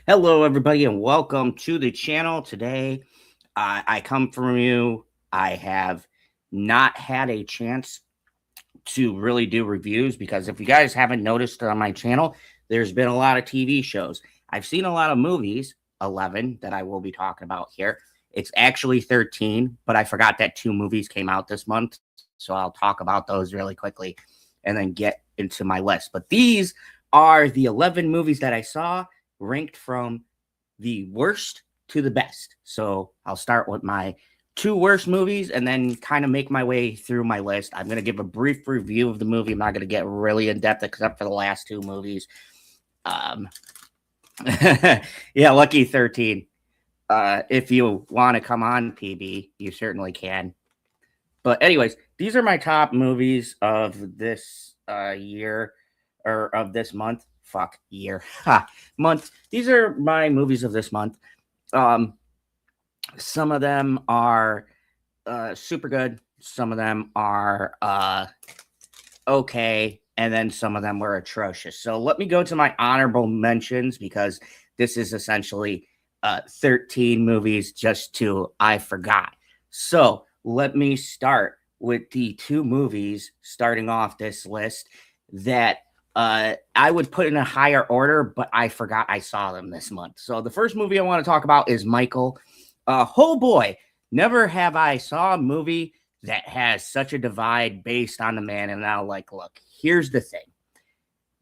Hello, everybody, and welcome to the channel. Today, I come from you. I have not had a chance to really do reviews because if you guys haven't noticed on my channel, there's been a lot of TV shows. I've seen a lot of movies, 11 that I will be talking about here. It's actually 13, but I forgot that 2 movies came out this month. So I'll talk about those really quickly and then get into my list. But these are the 11 movies that I saw ranked from the worst to the best. So I'll start with my 2 worst movies and then kind of make my way through my list. I'm going to give a brief review of the movie. I'm not going to get really in depth except for the last 2 movies. Yeah, lucky 13. If you want to come on, PB, you certainly can. But anyways, these are my top movies of this year or of this month. Fuck, year. Ha, month. These are my movies of this month. Some of them are super good. Some of them are okay. And then some of them were atrocious. So let me go to my honorable mentions because this is essentially 13 movies just to I forgot. So let me start with the 2 movies starting off this list that I would put in a higher order, but I forgot I saw them this month. So the first movie I want to talk about is Michael. Oh boy, never have I saw a movie that has such a divide based on the man. And now, like, look, here's the thing.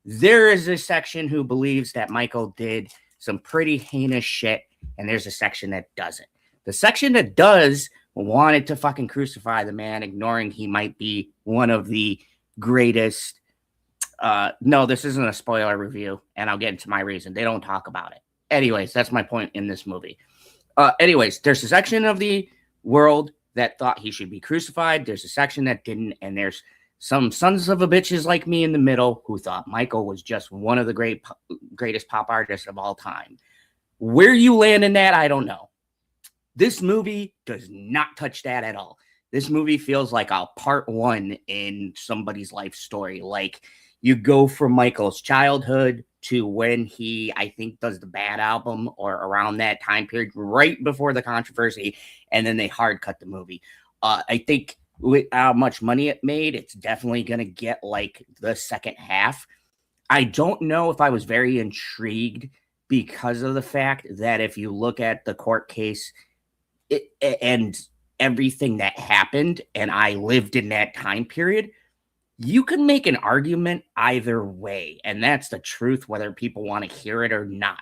There is a section who believes that Michael did some pretty heinous shit, and there's a section that doesn't. The section that does wanted to fucking crucify the man, ignoring he might be one of the greatest. No, this isn't a spoiler review, and I'll get into my reason. They don't talk about it. Anyways, that's my point in this movie. Anyways, there's a section of the world that thought he should be crucified. There's a section that didn't, and there's some sons of a bitches like me in the middle who thought Michael was just one of the greatest pop artists of all time. Where you land in that, I don't know. This movie does not touch that at all. This movie feels like a part 1 in somebody's life story. Like, you go from Michael's childhood to when he, I think, does the Bad album or around that time period, right before the controversy, and then they hard cut the movie. I think with how much money it made, it's definitely going to get like the second half. I don't know if I was very intrigued because of the fact that if you look at the court case and everything that happened, and I lived in that time period, you can make an argument either way, and that's the truth, whether people want to hear it or not.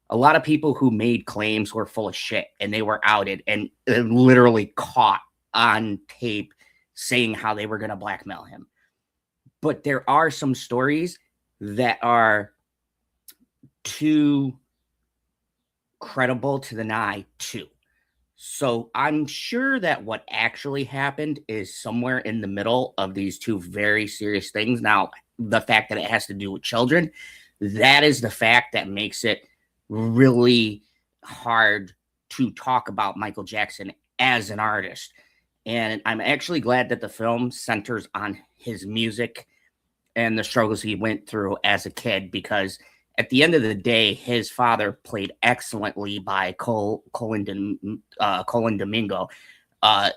A lot of people who made claims were full of shit, and they were outed and literally caught on tape saying how they were going to blackmail him. But there are some stories that are too credible to deny too. So I'm sure that what actually happened is somewhere in the middle of these 2 very serious things. Now, the fact that it has to do with children, that is the fact that makes it really hard to talk about Michael Jackson as an artist. And I'm actually glad that the film centers on his music and the struggles he went through as a kid, because at the end of the day, his father played excellently by Colin Domingo.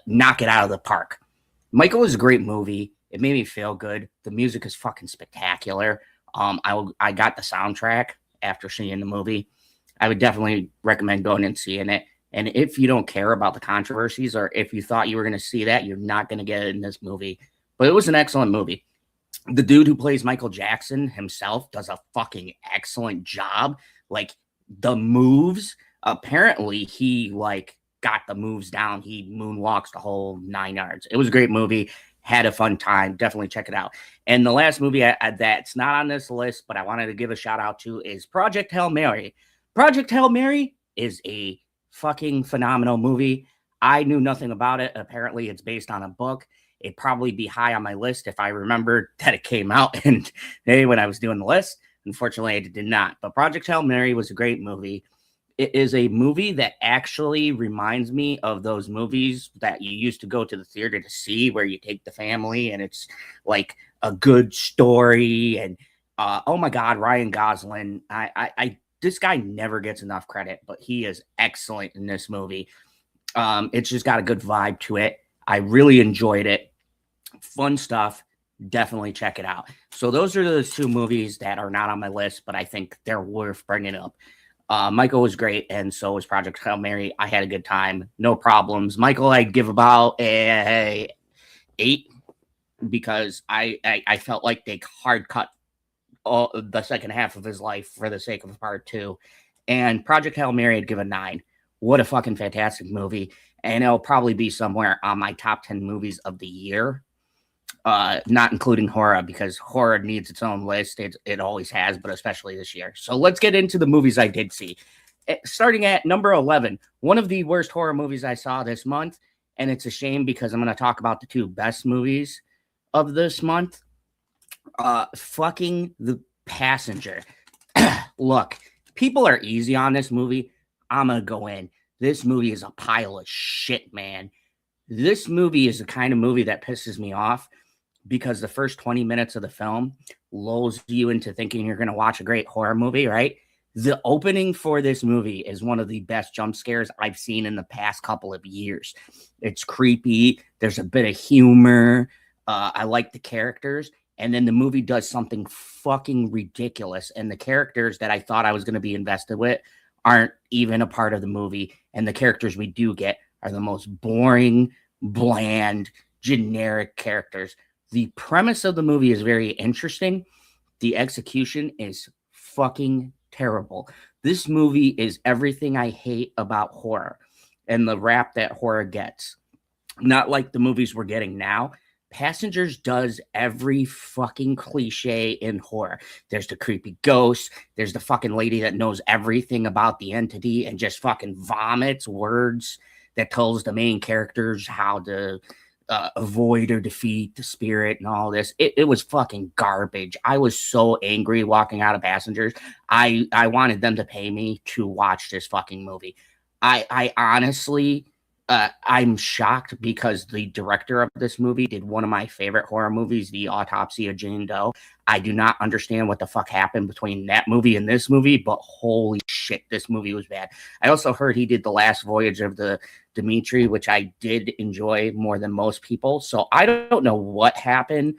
Knock it out of the park. Michael is a great movie. It made me feel good. The music is fucking spectacular. I got the soundtrack after seeing the movie. I would definitely recommend going and seeing it. And if you don't care about the controversies, or if you thought you were going to see that, you're not going to get it in this movie. But it was an excellent movie. The dude who plays Michael Jackson himself does a fucking excellent job. Like, the moves, apparently he like got the moves down. He moonwalks the whole 9 yards. It was a great movie. Had a fun time. Definitely check it out. And the last movie that's not on this list, but I wanted to give a shout out to, is Project Hail Mary. Project Hail Mary is a fucking phenomenal movie. I knew nothing about it. Apparently it's based on a book. It'd probably be high on my list if I remembered that it came out and hey, when I was doing the list. Unfortunately, I did not. But Project Hail Mary was a great movie. It is a movie that actually reminds me of those movies that you used to go to the theater to see, where you take the family and it's like a good story. And oh my God, Ryan Gosling. I this guy never gets enough credit, but he is excellent in this movie. It's just got a good vibe to it. I really enjoyed it. Fun stuff. Definitely check it out. So those are the two movies that are not on my list, but I think they're worth bringing up. Michael was great, and so was Project Hail Mary. I had a good time. No problems. Michael, I'd give about a 8 because I felt like they hard cut all the second half of his life for the sake of part 2. And Project Hail Mary, I'd give a 9. What a fucking fantastic movie. And it'll probably be somewhere on my top 10 movies of the year. Not including horror, because horror needs its own list. It always has, but especially this year. So let's get into the movies I did see. Starting at number 11, one of the worst horror movies I saw this month. And it's a shame because I'm going to talk about the 2 best movies of this month. Fucking The Passenger. Look, people are easy on this movie. I'm going to go in. This movie is a pile of shit, man. This movie is the kind of movie that pisses me off because the first 20 minutes of the film lulls you into thinking you're going to watch a great horror movie, right? The opening for this movie is one of the best jump scares I've seen in the past couple of years. It's creepy. There's a bit of humor. I like the characters. And then the movie does something fucking ridiculous. And the characters that I thought I was going to be invested with aren't even a part of the movie. And the characters we do get are the most boring, bland, generic characters. The premise of the movie is very interesting. The execution is fucking terrible. This movie is everything I hate about horror and the rap that horror gets. Not like the movies we're getting now. Passengers does every fucking cliche in horror. There's the creepy ghost. There's the fucking lady that knows everything about the entity and just fucking vomits words that tells the main characters how to avoid or defeat the spirit and all this. It was fucking garbage. I was so angry walking out of Passengers. I wanted them to pay me to watch this fucking movie. I honestly, I'm shocked because the director of this movie did one of my favorite horror movies, The Autopsy of Jane Doe. I do not understand what the fuck happened between that movie and this movie, but holy shit, this movie was bad. I also heard he did The Last Voyage of the Dimitri, which I did enjoy more than most people. So I don't know what happened,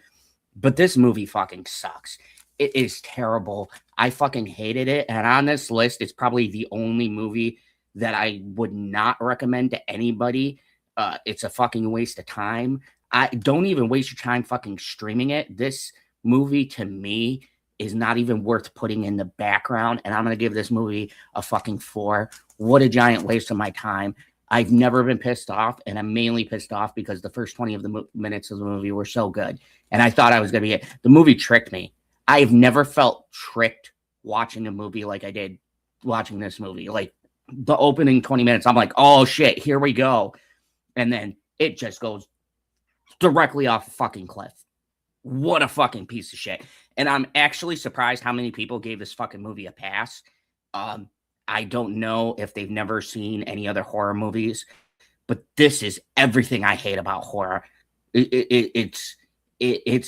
but this movie fucking sucks. It is terrible. I fucking hated it. And on this list, it's probably the only movie that I would not recommend to anybody. It's a fucking waste of time. I don't even waste your time fucking streaming it. This movie to me is not even worth putting in the background. And I'm going to give this movie a fucking 4. What a giant waste of my time. I've never been pissed off, and I'm mainly pissed off because the first 20 of the minutes of the movie were so good. And I thought I was going to be it. The movie tricked me. I've never felt tricked watching a movie like I did watching this movie. Like the opening 20 minutes, I'm like, oh shit, here we go. And then it just goes directly off a fucking cliff. What a fucking piece of shit. And I'm actually surprised how many people gave this fucking movie a pass. I don't know if they've never seen any other horror movies, but this is everything I hate about horror. It's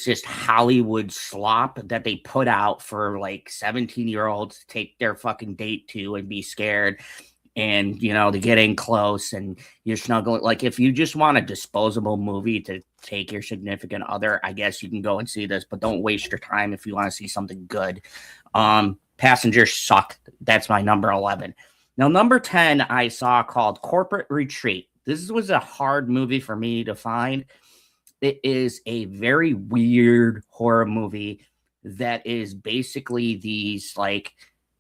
just Hollywood slop that they put out for like 17-year-olds to take their fucking date to and be scared. And, you know, to get in close and you're snuggling. Like, if you just want a disposable movie to take your significant other, I guess you can go and see this, but don't waste your time if you want to see something good. Passengers suck. That's my number 11. Now, number 10, I saw called Corporate Retreat. This was a hard movie for me to find. It is a very weird horror movie that is basically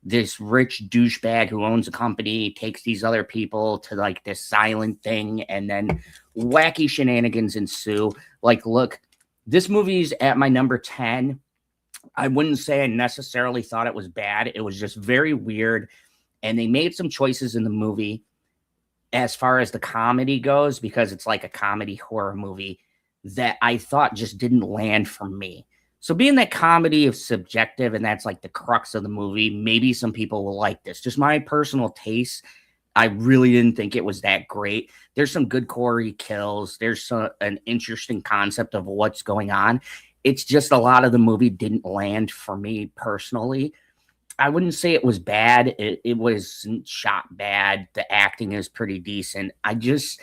this rich douchebag who owns a company takes these other people to like this silent thing, and then wacky shenanigans ensue. Like, look, this movie's at my number 10. I wouldn't say I necessarily thought it was bad. It was just very weird. And they made some choices in the movie as far as the comedy goes, because it's like a comedy horror movie, that I thought just didn't land for me. So being that comedy is subjective and that's like the crux of the movie, maybe some people will like this. Just my personal taste, I really didn't think it was that great. There's some good gory kills. There's an interesting concept of what's going on. It's just a lot of the movie didn't land for me personally. I wouldn't say it was bad. It wasn't shot bad. The acting is pretty decent. I just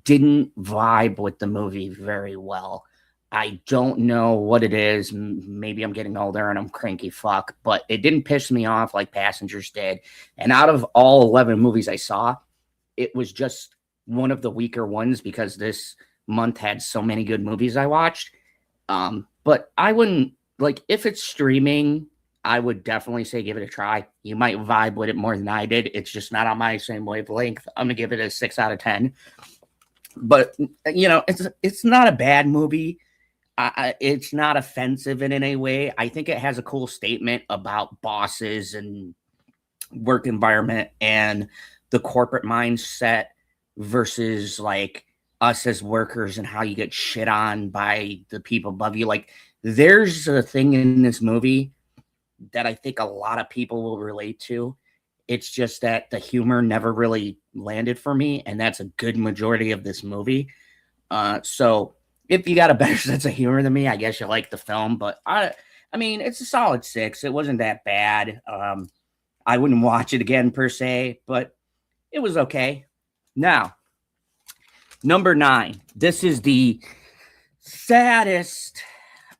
didn't vibe with the movie very well. I don't know what it is. Maybe I'm getting older and I'm cranky fuck, but it didn't piss me off like Passengers did. And out of all 11 movies I saw, it was just one of the weaker ones because this month had so many good movies I watched. But I wouldn't, like, if it's streaming, I would definitely say give it a try. You might vibe with it more than I did. It's just not on my same wavelength. I'm gonna give it a 6 out of 10. But you know, it's not a bad movie. It's not offensive in any way. I think it has a cool statement about bosses and work environment and the corporate mindset versus like us as workers and how you get shit on by the people above you. Like, there's a thing in this movie that I think a lot of people will relate to. It's just that the humor never really landed for me, and that's a good majority of this movie. So if you got a better sense of humor than me, I guess you like the film. But I mean, it's a solid 6. It wasn't that bad. I wouldn't watch it again per se, but it was okay. Now, number 9. This is the saddest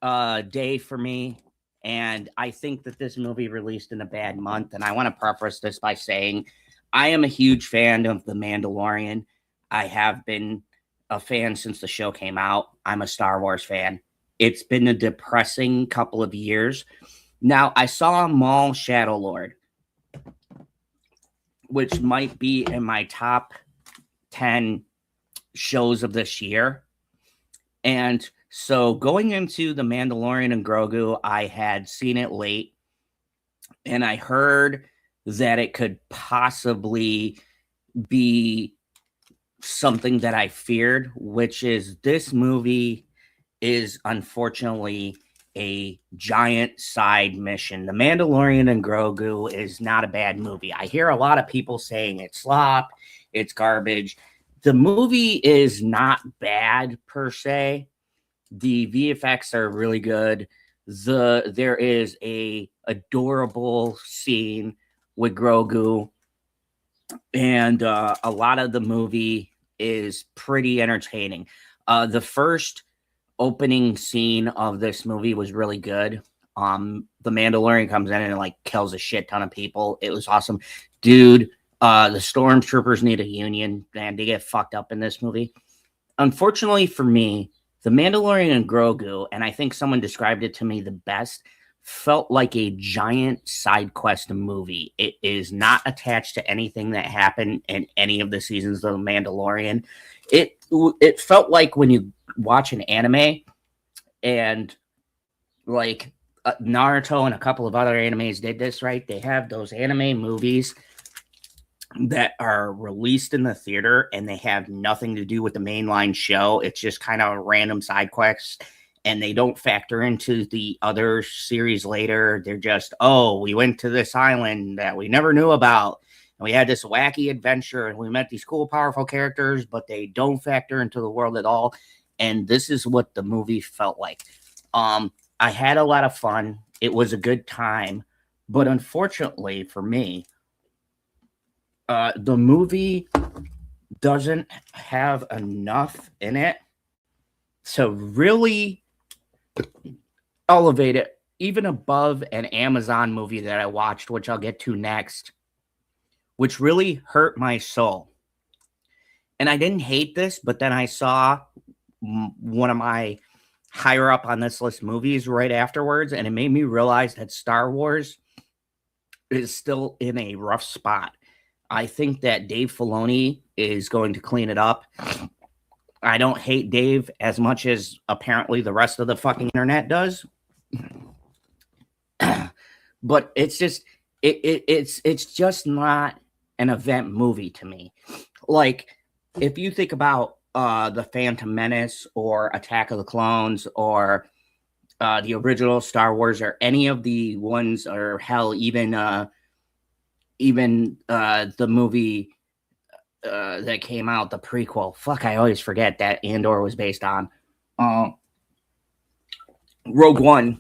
day for me. And I think that this movie released in a bad month. And I want to preface this by saying I am a huge fan of The Mandalorian. I have been a fan since the show came out. I'm a Star Wars fan. It's been a depressing couple of years. Now, I saw Maul Shadow Lord, which might be in my top 10 shows of this year. And so going into The Mandalorian and Grogu, I had seen it late, and I heard that it could possibly be something that I feared, which is this movie is unfortunately a giant side mission. The Mandalorian and Grogu is not a bad movie. I hear a lot of people saying it's slop, it's garbage. The movie is not bad per se. The VFX are really good. There is a adorable scene with Grogu, and a lot of the movie is pretty entertaining. The first opening scene of this movie was really good. The Mandalorian comes in and like kills a shit ton of people. It was awesome, dude. The stormtroopers need a union, and they get fucked up in this movie. Unfortunately for me, The Mandalorian and Grogu, and I think someone described it to me the best, felt like a giant side quest movie. It is not attached to anything that happened in any of the seasons of The Mandalorian. It felt like when you watch an anime and like Naruto and a couple of other animes did this, right? They have those anime movies that are released in the theater and they have nothing to do with the mainline show. It's just kind of a random side quest, and they don't factor into the other series later. They're just, oh, we went to this island that we never knew about, and we had this wacky adventure, and we met these cool, powerful characters, but they don't factor into the world at all. And this is what the movie felt like. I had a lot of fun. It was a good time, but unfortunately for me, the movie doesn't have enough in it to really elevate it even above an Amazon movie that I watched, which I'll get to next, which really hurt my soul. And I didn't hate this, but then I saw one of my higher up on this list movies right afterwards, and it made me realize that Star Wars is still in a rough spot. I think that Dave Filoni is going to clean it up. I don't hate Dave as much as apparently the rest of the fucking internet does. But it's just it's just not an event movie to me. Like, if you think about the Phantom Menace or Attack of the Clones or the original Star Wars or any of the ones, or hell, even the movie that came out, the prequel. Fuck, I always forget that Andor was based on. Rogue One.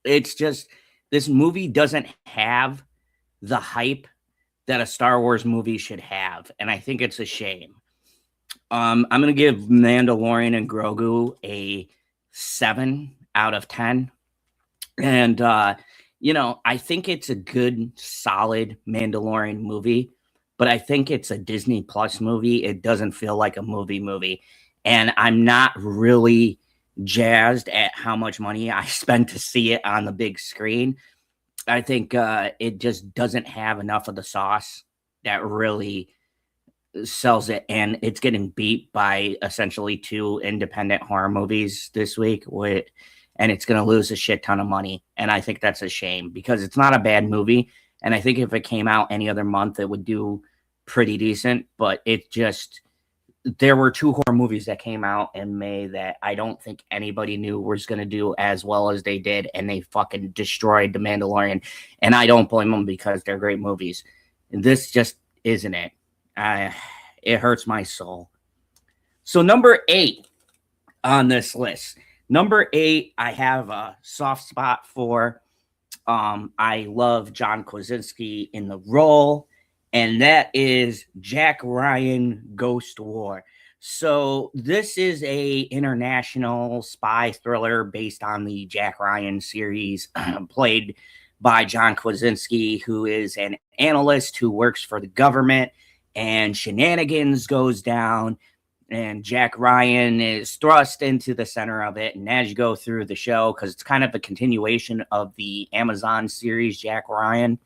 It's just, this movie doesn't have the hype that a Star Wars movie should have, and I think it's a shame. I'm gonna give Mandalorian and Grogu a 7 out of 10, and I think it's a good, solid Mandalorian movie, but I think it's a Disney Plus movie. It doesn't feel like a movie, and I'm not really jazzed at how much money I spent to see it on the big screen. I think it just doesn't have enough of the sauce that really sells it, and it's getting beat by essentially 2 independent horror movies this week and it's going to lose a shit ton of money, and I think that's a shame because it's not a bad movie, and I think if it came out any other month it would do pretty decent, but there were 2 horror movies that came out in May that I don't think anybody knew was going to do as well as they did, and they fucking destroyed The Mandalorian, and I don't blame them because they're great movies. This just isn't it. It hurts my soul. So number 8 on this list. Number 8, I have a soft spot for. I love John Krasinski in the role, and that is Jack Ryan Ghost War. So this is a international spy thriller based on the Jack Ryan series, played by John Krasinski, who is an analyst who works for the government, and shenanigans goes down, and Jack Ryan is thrust into the center of it. And as you go through the show, because it's kind of a continuation of the Amazon series Jack Ryan,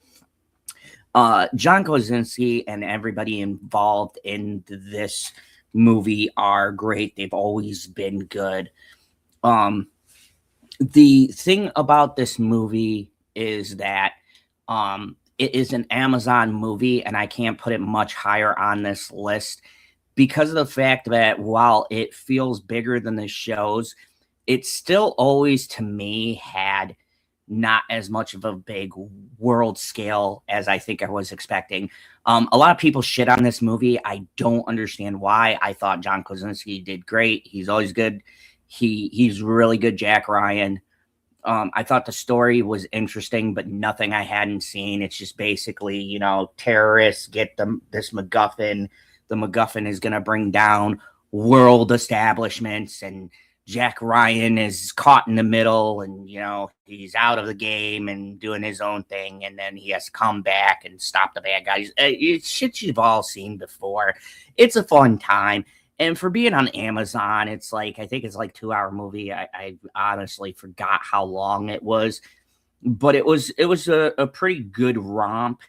John Krasinski and everybody involved in this movie are great. They've always been good. The thing about this movie is that it is an Amazon movie, and I can't put it much higher on this list because of the fact that while it feels bigger than the shows, it still always, to me, had not as much of a big world scale as I think I was expecting. A lot of people shit on this movie. I don't understand why. I thought John Krasinski did great. He's always good. He's really good, Jack Ryan. I thought the story was interesting, but nothing I hadn't seen. It's just basically, terrorists get this MacGuffin. The MacGuffin is going to bring down world establishments, and Jack Ryan is caught in the middle, and, he's out of the game and doing his own thing, and then he has to come back and stop the bad guys. It's shit you've all seen before. It's a fun time. And for being on Amazon, I think it's like 2-hour movie. I honestly forgot how long it was, but it was a pretty good romp.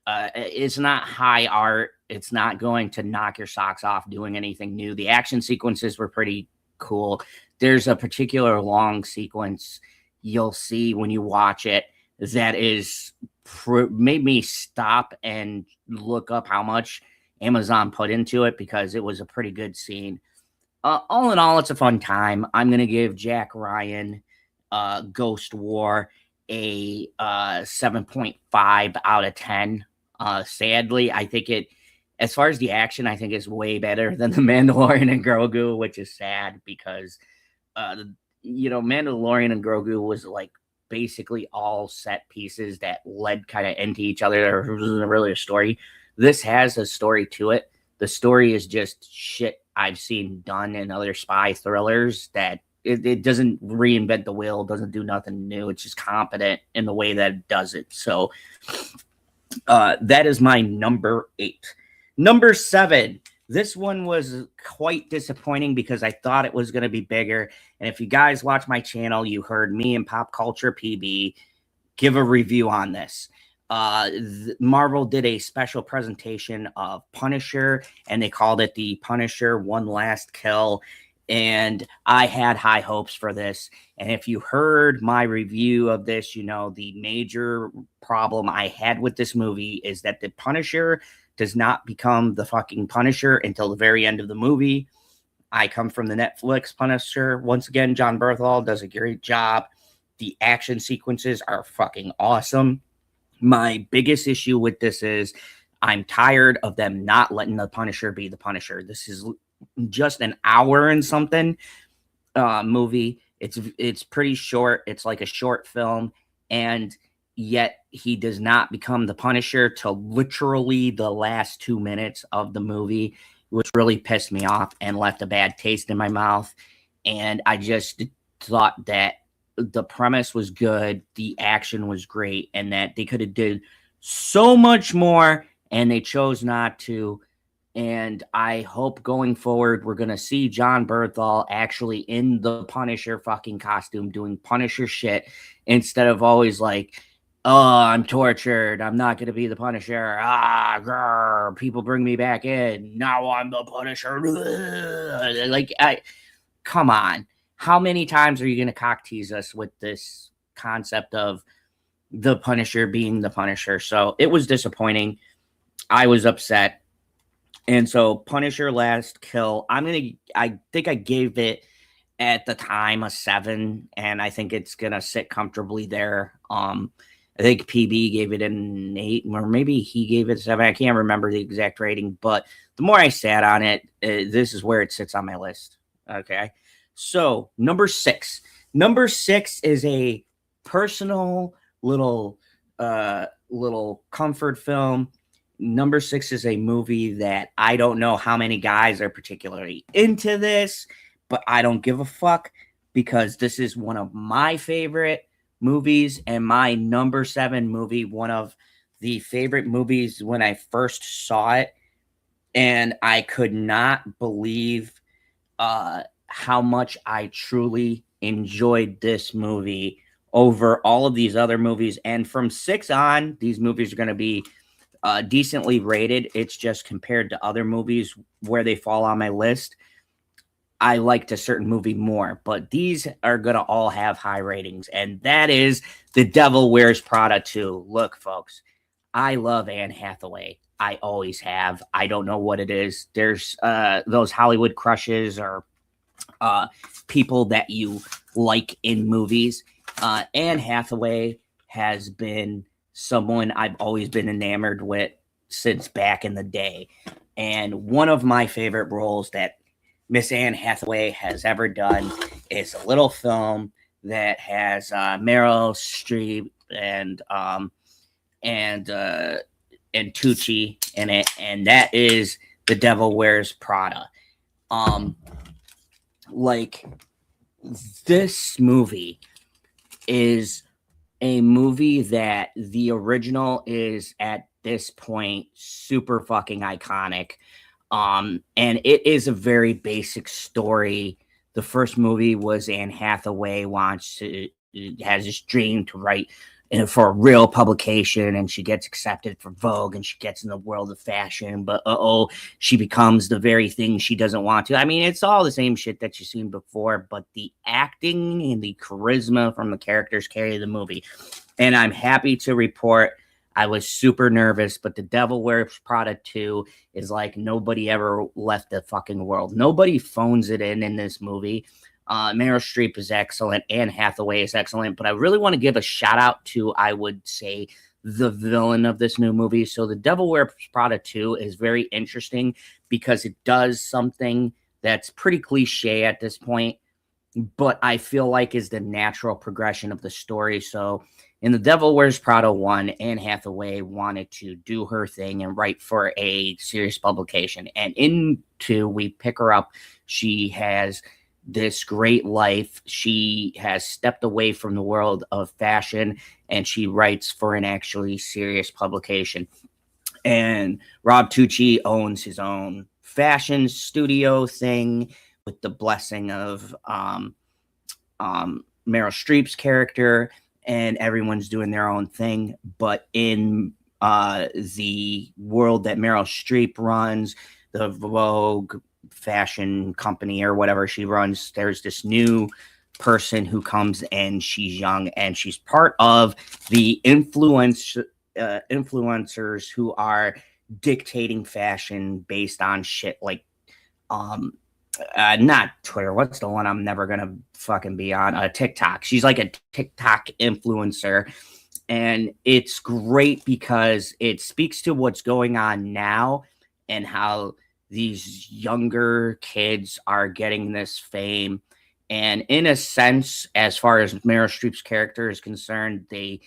It's not high art. It's not going to knock your socks off doing anything new. The action sequences were pretty cool. There's a particular long sequence you'll see when you watch it that is made me stop and look up how much Amazon put into it, because it was a pretty good scene. All in all, it's a fun time. I'm going to give Jack Ryan Ghost War a 7.5 out of 10. Sadly, I think as far as the action, I think it's way better than The Mandalorian and Grogu, which is sad because, Mandalorian and Grogu was like basically all set pieces that led kind of into each other. There wasn't really a story. This has a story to it. The story is just shit I've seen done in other spy thrillers that it doesn't reinvent the wheel, doesn't do nothing new. It's just competent in the way that it does it. So that is my number 8. Number 7. This one was quite disappointing because I thought it was going to be bigger. And if you guys watch my channel, you heard me and Pop Culture PB give a review on this. Marvel did a special presentation of Punisher, and they called it the Punisher One Last Kill. And I had high hopes for this. And if you heard my review of this, the major problem I had with this movie is that the Punisher does not become the fucking Punisher until the very end of the movie. I come from the Netflix Punisher. Once again, John Berthal does a great job. The action sequences are fucking awesome. My biggest issue with this is I'm tired of them not letting the Punisher be the Punisher. This is just an hour and something movie. It's pretty short. It's like a short film, and yet he does not become the Punisher till literally the last 2 minutes of the movie, which really pissed me off and left a bad taste in my mouth. And I just thought that the premise was good, the action was great, and that they could have did so much more, and they chose not to. And I hope going forward we're gonna see John Berthal actually in the Punisher fucking costume doing Punisher shit instead of always like, oh, I'm tortured, I'm not gonna be the Punisher. Ah, grr, people bring me back in. Now I'm the Punisher. Like, come on. How many times are you gonna cock tease us with this concept of the Punisher being the Punisher? So it was disappointing. I was upset. And so Punisher Last Kill, I think I gave it at the time a 7, and I think it's gonna sit comfortably there. I think PB gave it an 8, or maybe he gave it a 7. I can't remember the exact rating, but the more I sat on it, this is where it sits on my list. Okay. So number 6. Number 6 is a personal little comfort film. Number 6 is a movie that I don't know how many guys are particularly into this, but I don't give a fuck because this is one of my favorite movies and my number 7 movie, one of the favorite movies when I first saw it. And I could not believe how much I truly enjoyed this movie over all of these other movies. And from 6 on, these movies are going to be decently rated. It's just compared to other movies where they fall on my list, I liked a certain movie more, but these are going to all have high ratings. And that is The Devil Wears Prada 2. Look, folks, I love Anne Hathaway. I always have. I don't know what it is. There's those Hollywood crushes or people that you like in movies. Anne Hathaway has been someone I've always been enamored with since back in the day. And one of my favorite roles that Miss Anne Hathaway has ever done is a little film that has Meryl Streep and Tucci in it, and that is The Devil Wears Prada. Like, this movie is a movie that the original is at this point super fucking iconic. And it is a very basic story. The first movie was Anne Hathaway has this dream to write for a real publication, and she gets accepted for Vogue, and she gets in the world of fashion, but she becomes the very thing she doesn't want to. I mean, it's all the same shit that you've seen before, but the acting and the charisma from the characters carry the movie. And I'm happy to report I was super nervous, but The Devil Wears Prada 2 is like nobody ever left the fucking world. Nobody phones it in this movie. Meryl Streep is excellent. Anne Hathaway is excellent. But I really want to give a shout out to, I would say, the villain of this new movie. So The Devil Wears Prada 2 is very interesting because it does something that's pretty cliche at this point, but I feel like is the natural progression of the story. So in The Devil Wears Prada 1, Anne Hathaway wanted to do her thing and write for a serious publication. And in 2, we pick her up. She has this great life. She has stepped away from the world of fashion, and she writes for an actually serious publication. And Rob Tucci owns his own fashion studio thing with the blessing of Meryl Streep's character, and everyone's doing their own thing. But in the world that Meryl Streep runs, the Vogue fashion company or whatever she runs, there's this new person who comes in. She's young, and she's part of the influencers who are dictating fashion based on shit like not Twitter. What's the one I'm never gonna fucking be on? TikTok. She's like a TikTok influencer, and it's great because it speaks to what's going on now and how these younger kids are getting this fame. And in a sense, as far as Meryl Streep's character is concerned, they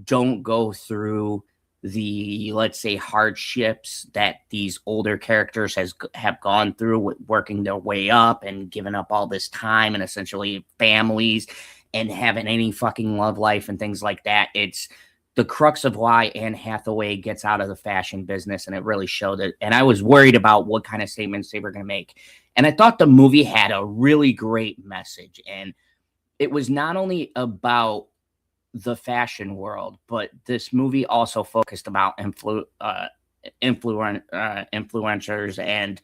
don't go through the, let's say, hardships that these older characters have gone through with working their way up and giving up all this time and essentially families and having any fucking love life and things like that. It's the crux of why Anne Hathaway gets out of the fashion business, and it really showed it. And I was worried about what kind of statements they were going to make. And I thought the movie had a really great message. And it was not only about the fashion world, but this movie also focused about influencers and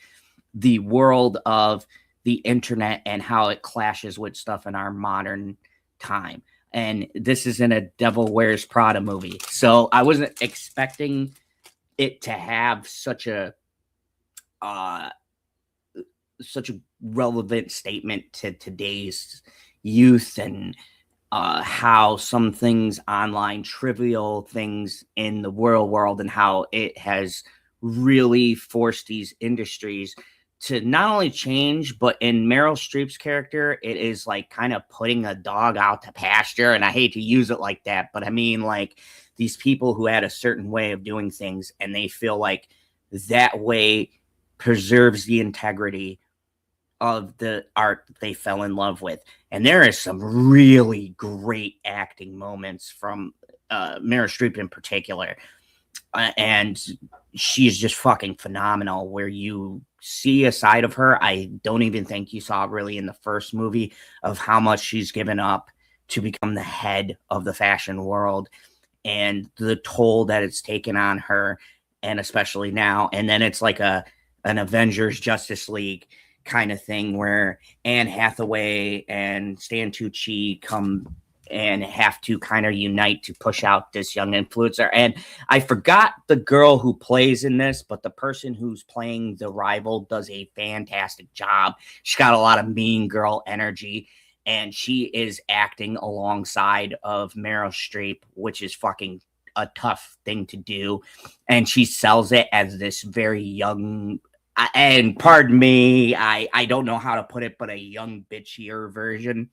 the world of the internet and how it clashes with stuff in our modern time. And this is in a Devil Wears Prada movie, so I wasn't expecting it to have such a relevant statement to today's youth and how some things online, trivial things in the real world, and how it has really forced these industries to not only change, but in Meryl Streep's character, it is like kind of putting a dog out to pasture. And I hate to use it like that, but I mean, like, these people who had a certain way of doing things and they feel like that way preserves the integrity of the art they fell in love with. And there is some really great acting moments from Meryl Streep in particular. And she's just fucking phenomenal, where you see a side of her I don't even think you saw really in the first movie, of how much she's given up to become the head of the fashion world and the toll that it's taken on her, and especially now. And then it's like an Avengers Justice League kind of thing where Anne Hathaway and Stan Tucci come and have to kind of unite to push out this young influencer. And I forgot the girl who plays in this, but the person who's playing the rival does a fantastic job. She's got a lot of mean girl energy, and she is acting alongside of Meryl Streep, which is fucking a tough thing to do. And she sells it as this very young, and pardon me, I don't know how to put it, but a young, bitchier version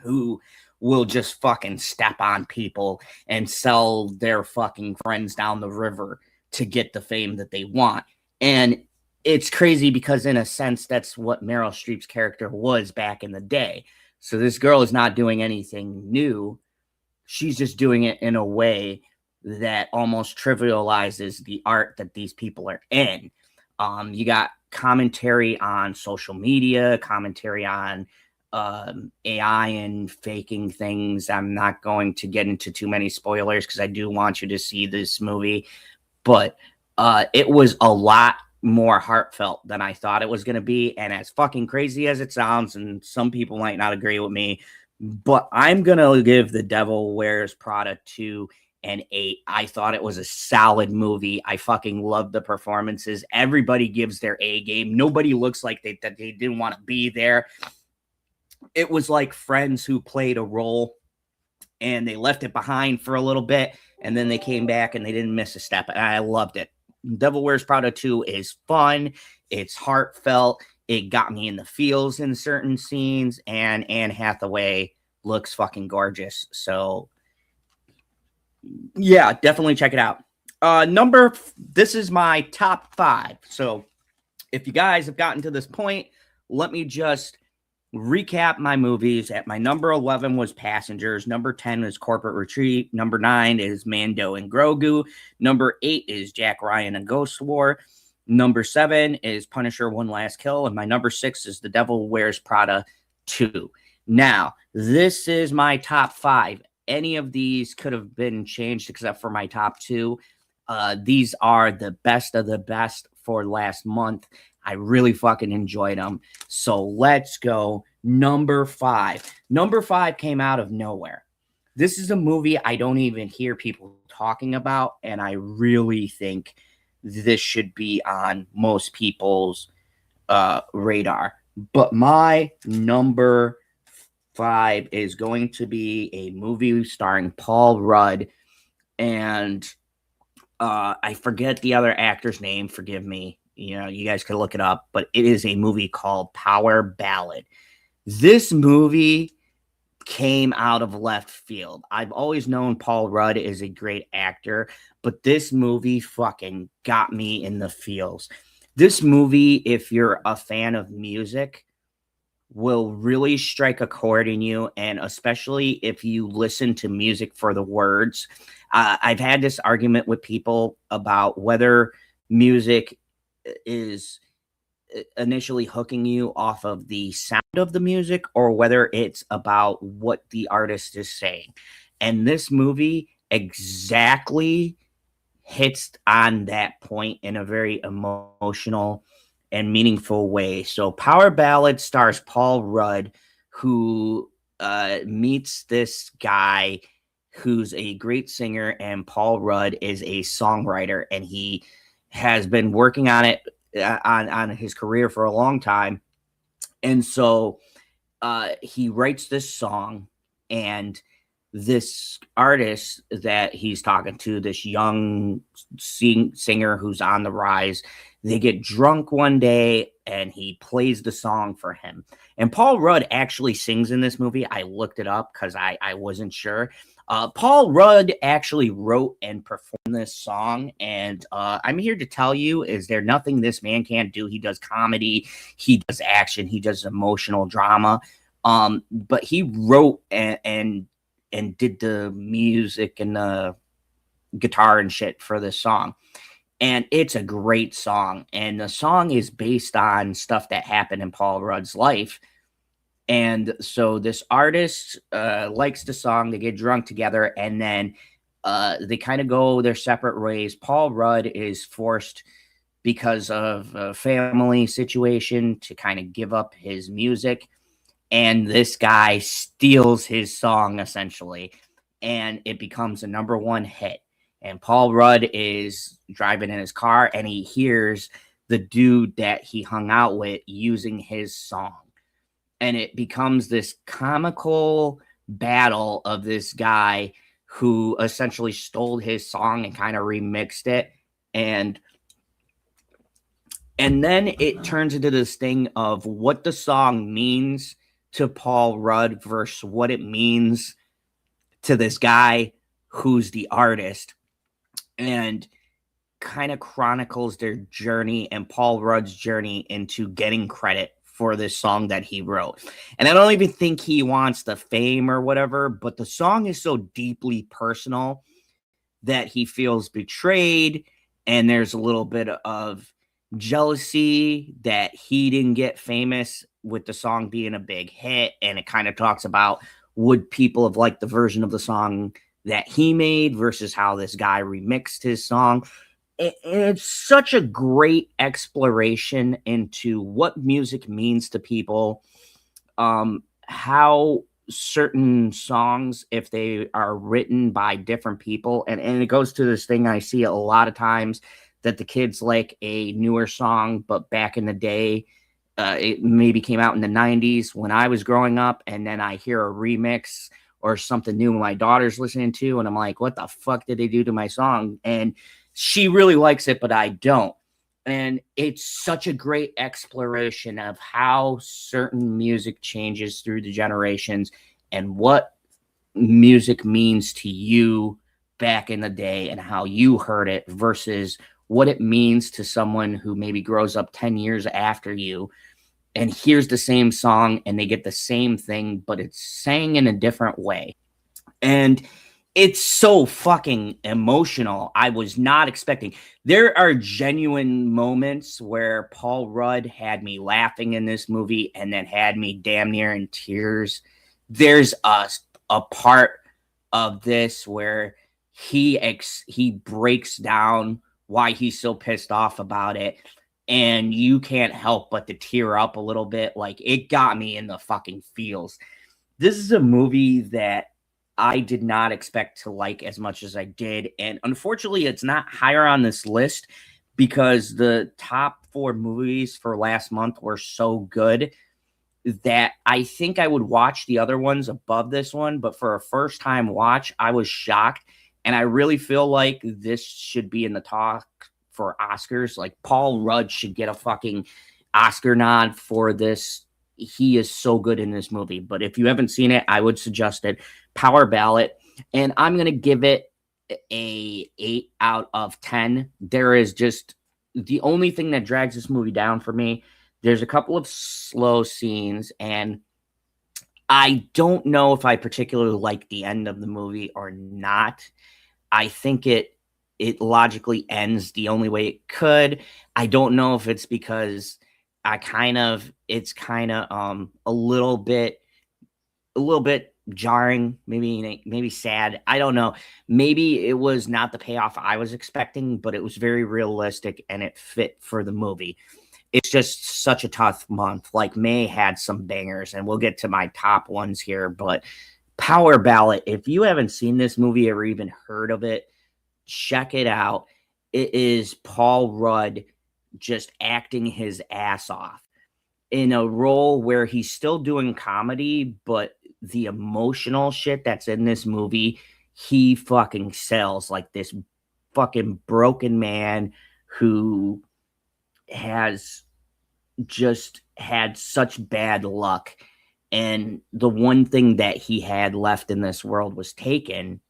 who will just fucking step on people and sell their fucking friends down the river to get the fame that they want. And it's crazy because in a sense, that's what Meryl Streep's character was back in the day. So this girl is not doing anything new. She's just doing it in a way that almost trivializes the art that these people are in. You got commentary on social media, commentary on AI and faking things. I'm not going to get into too many spoilers because I do want you to see this movie, but it was a lot more heartfelt than I thought it was going to be. And as fucking crazy as it sounds, and some people might not agree with me, but I'm going to give The Devil Wears Prada 2 an 8. I thought it was a solid movie. I fucking loved the performances. Everybody gives their A game. Nobody looks like they didn't want to be there. It was like friends who played a role and they left it behind for a little bit, and then they came back and they didn't miss a step. And I loved it. Devil Wears Prada 2 is fun. It's heartfelt. It got me in the feels in certain scenes, and Anne Hathaway looks fucking gorgeous. So yeah, definitely check it out. This is my top 5. So if you guys have gotten to this point, let me just recap my movies. At my number 11 was Passengers. Number 10 is Corporate Retreat. Number 9 is Mando and Grogu. Number 8 is Jack Ryan and Ghost War. Number 7 is Punisher One Last Kill. And my number 6 is The Devil Wears Prada 2. Now, this is my top 5. Any of these could have been changed except for my top 2. These are the best of the best for last month. I really fucking enjoyed them. So let's go. Number 5. Number 5 came out of nowhere. This is a movie I don't even hear people talking about, and I really think this should be on most people's radar. But my number 5 is going to be a movie starring Paul Rudd, and I forget the other actor's name. Forgive me. You know, you guys can look it up, but it is a movie called Power Ballad. This movie came out of left field. I've always known Paul Rudd is a great actor, but this movie fucking got me in the feels. This movie, if you're a fan of music, will really strike a chord in you, and especially if you listen to music for the words. I've had this argument with people about whether music is initially hooking you off of the sound of the music or whether it's about what the artist is saying. And this movie exactly hits on that point in a very emotional and meaningful way. So, Power Ballad stars Paul Rudd, who meets this guy who's a great singer, and Paul Rudd is a songwriter, and he has been working on it on his career for a long time. And so he writes this song, and this artist that he's talking to, this young singer who's on the rise, they get drunk one day and he plays the song for him. And Paul Rudd actually sings in this movie. I looked it up because I wasn't sure. Paul Rudd actually wrote and performed this song, and I'm here to tell you, is there nothing this man can't do? He does comedy, he does action, he does emotional drama, but he wrote and did the music and the guitar and shit for this song. And it's a great song, and the song is based on stuff that happened in Paul Rudd's life. And so this artist likes the song. They get drunk together, and then they kind of go their separate ways. Paul Rudd is forced, because of a family situation, to kind of give up his music. And this guy steals his song, essentially, and it becomes a #1 hit. And Paul Rudd is driving in his car, and he hears the dude that he hung out with using his song. And it becomes this comical battle of this guy who essentially stole his song and kind of remixed it. And then it turns into this thing of what the song means to Paul Rudd versus what it means to this guy who's the artist, and kind of chronicles their journey and Paul Rudd's journey into getting credit for this song that he wrote. And I don't even think he wants the fame or whatever, but the song is so deeply personal that he feels betrayed, and there's a little bit of jealousy that he didn't get famous with the song being a big hit. And it kind of talks about, would people have liked the version of the song that he made versus how this guy remixed his song. It's such a great exploration into what music means to people, how certain songs, if they are written by different people, and it goes to this thing I see a lot of times, that the kids like a newer song, but back in the day, it maybe came out in the 90s when I was growing up, and then I hear a remix or something new my daughter's listening to, and I'm like, what the fuck did they do to my song? And she really likes it, but I don't. And it's such a great exploration of how certain music changes through the generations and what music means to you back in the day and how you heard it versus what it means to someone who maybe grows up 10 years after you and hears the same song and they get the same thing, but it's sang in a different way. And it's so fucking emotional. I was not expecting. There are genuine moments where Paul Rudd had me laughing in this movie and then had me damn near in tears. There's a part of this where he breaks down why he's so pissed off about it, and you can't help but to tear up a little bit. Like, it got me in the fucking feels. This is a movie that I did not expect to like as much as I did. And unfortunately, it's not higher on this list because the top 4 movies for last month were so good that I think I would watch the other ones above this one. But for a first time watch, I was shocked. And I really feel like this should be in the talk for Oscars. Like, Paul Rudd should get a fucking Oscar nod for this he is so good in this movie. But if you haven't seen it, I would suggest it. Power Ballot, and I'm gonna give it a 8 out of 10. There is just the only thing that drags this movie down for me. There's a couple of slow scenes, and I don't know if I particularly like the end of the movie or not. I think it logically ends the only way it could. I don't know if it's because it's kind of a little bit jarring, maybe sad. I don't know. Maybe it was not the payoff I was expecting, but it was very realistic and it fit for the movie. It's just such a tough month. Like May had some bangers, and we'll get to my top ones here, but Power Ballot, if you haven't seen this movie or even heard of it, check it out. It is Paul Rudd just acting his ass off in a role where he's still doing comedy, but the emotional shit that's in this movie, he fucking sells like this fucking broken man who has just had such bad luck. And the one thing that he had left in this world was taken,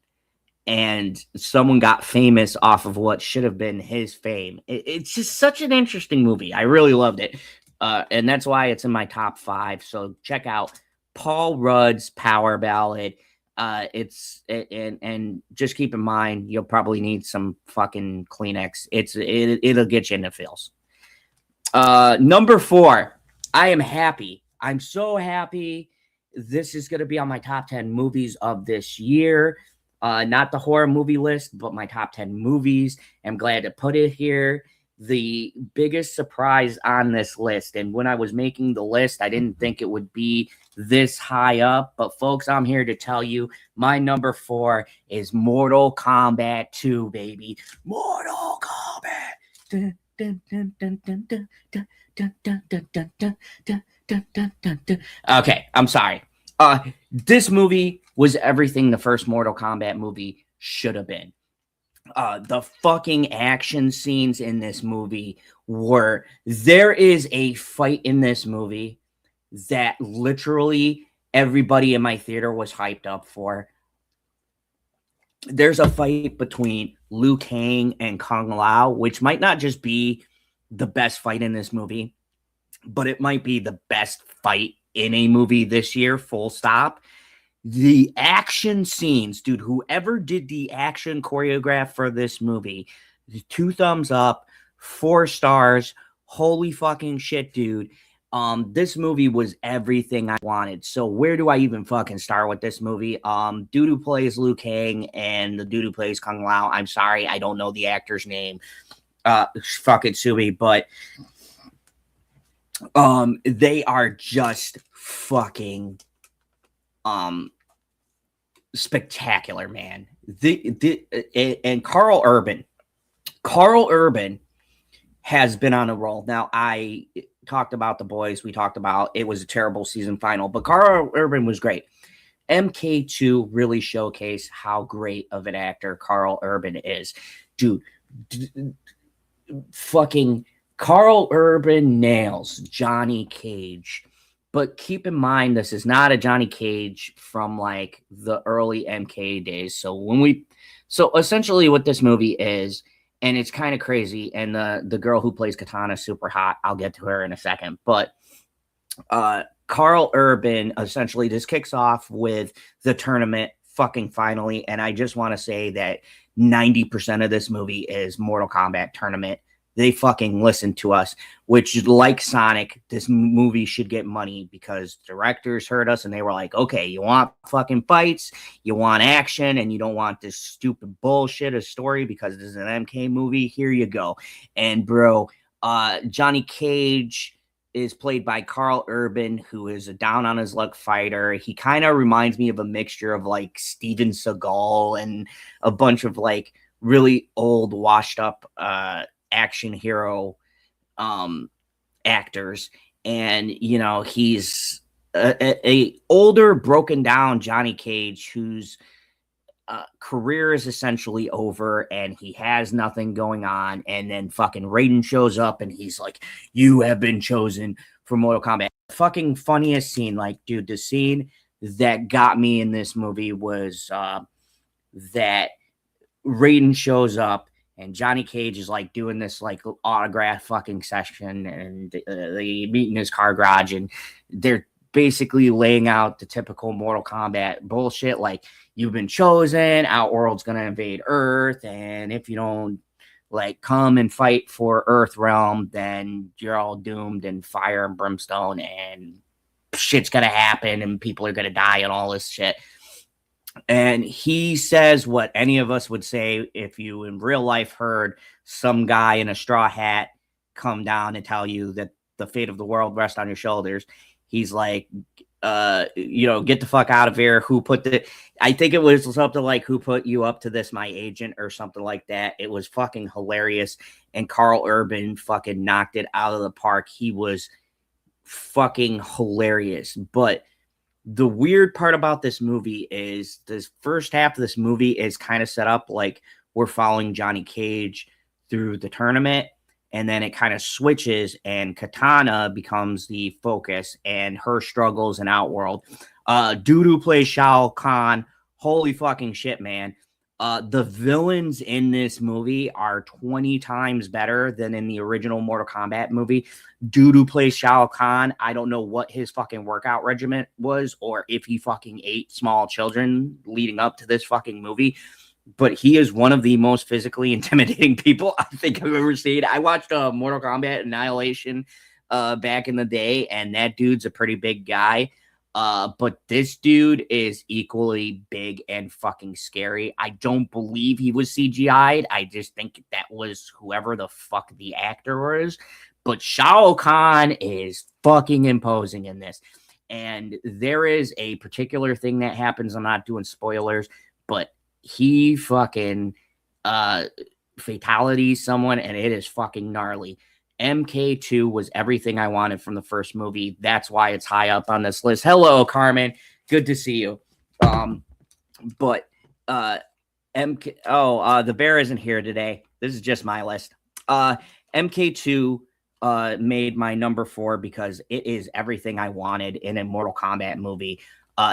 and someone got famous off of what should have been his fame. It's just such an interesting movie. I really loved it. And that's why it's in my top 5. So check out Paul Rudd's Power Ballad. And just keep in mind, you'll probably need some fucking Kleenex. It'll get you in the feels. Number 4, I am happy. I'm so happy. This is going to be on my top 10 movies of this year. Not the horror movie list, but my top 10 movies. I'm glad to put it here. The biggest surprise on this list, and when I was making the list, I didn't think it would be this high up, but folks, I'm here to tell you my number 4 is Mortal Kombat 2, baby. Mortal Kombat. Dun, dun, dun, dun, dun, dun, dun, dun, dun, dun, dun, dun, dun, dun, dun, dun, dun. Okay, I'm sorry. This movie was everything the first Mortal Kombat movie should have been. The fucking action scenes in this movie there is a fight in this movie that literally everybody in my theater was hyped up for. There's a fight between Liu Kang and Kung Lao, which might not just be the best fight in this movie, but it might be the best fight in a movie this year, full stop. The action scenes, dude, whoever did the action choreograph for this movie, 2 thumbs up, 4 stars. Holy fucking shit, dude. This movie was everything I wanted. So where do I even fucking start with this movie? Dude who plays Liu Kang and the dude who plays Kung Lao. I'm sorry, I don't know the actor's name. Fucking sue me, but they are just fucking spectacular, man. And Carl Urban has been on a roll. Now, I talked about The Boys. We talked about it was a terrible season final, but Carl Urban was great. MK2 really showcased how great of an actor Carl Urban is. Dude, fucking Carl Urban nails Johnny Cage. But keep in mind, this is not a Johnny Cage from like the early MK days. So essentially what this movie is, and it's kind of crazy, and the girl who plays Katana is super hot. I'll get to her in a second. But Carl Urban essentially just kicks off with the tournament fucking finally. And I just want to say that 90% of this movie is Mortal Kombat tournament. They fucking listened to us, which, like Sonic, this movie should get money because directors heard us and they were like, okay, you want fucking fights, you want action, and you don't want this stupid bullshit of story because this is an MK movie. Here you go. And bro, Johnny Cage is played by Carl Urban, who is a down on his luck fighter. He kind of reminds me of a mixture of like Steven Seagal and a bunch of like really old washed up action hero actors. And you know, he's a older broken down Johnny Cage whose career is essentially over and he has nothing going on. And then fucking Raiden shows up and he's like, you have been chosen for Mortal Kombat. Fucking funniest scene, like, dude, the scene that got me in this movie was that Raiden shows up and Johnny Cage is like doing this like autograph fucking session, and they meet in his car garage, and they're basically laying out the typical Mortal Kombat bullshit, like, you've been chosen, Outworld's gonna invade Earth, and if you don't like come and fight for Earth Realm, then you're all doomed, and fire and brimstone, and shit's gonna happen, and people are gonna die, and all this shit. And he says what any of us would say if you in real life heard some guy in a straw hat come down and tell you that the fate of the world rests on your shoulders. He's like, get the fuck out of here. I think it was something like, who put you up to this, my agent, or something like that. It was fucking hilarious. And Carl Urban fucking knocked it out of the park. He was fucking hilarious. But the weird part about this movie is this first half of this movie is kind of set up like we're following Johnny Cage through the tournament, and then it kind of switches and Katana becomes the focus and her struggles in Outworld. Dudu plays Shao Kahn. Holy fucking shit, man. The villains in this movie are 20 times better than in the original Mortal Kombat movie. Dudu plays Shao Kahn. I don't know what his fucking workout regimen was, or if he fucking ate small children leading up to this fucking movie, but he is one of the most physically intimidating people I think I've ever seen. I watched Mortal Kombat Annihilation back in the day, and that dude's a pretty big guy. But this dude is equally big and fucking scary. I don't believe he was CGI'd. I just think that was whoever the fuck the actor was. But Shao Kahn is fucking imposing in this. And there is a particular thing that happens. I'm not doing spoilers, but he fucking fatalities someone, and it is fucking gnarly. MK2 was everything I wanted from the first movie. That's why it's high up on this list. Hello, Carmen. Good to see you. The bear isn't here today. This is just my list. MK2 made my number 4 because it is everything I wanted in a Mortal Kombat movie.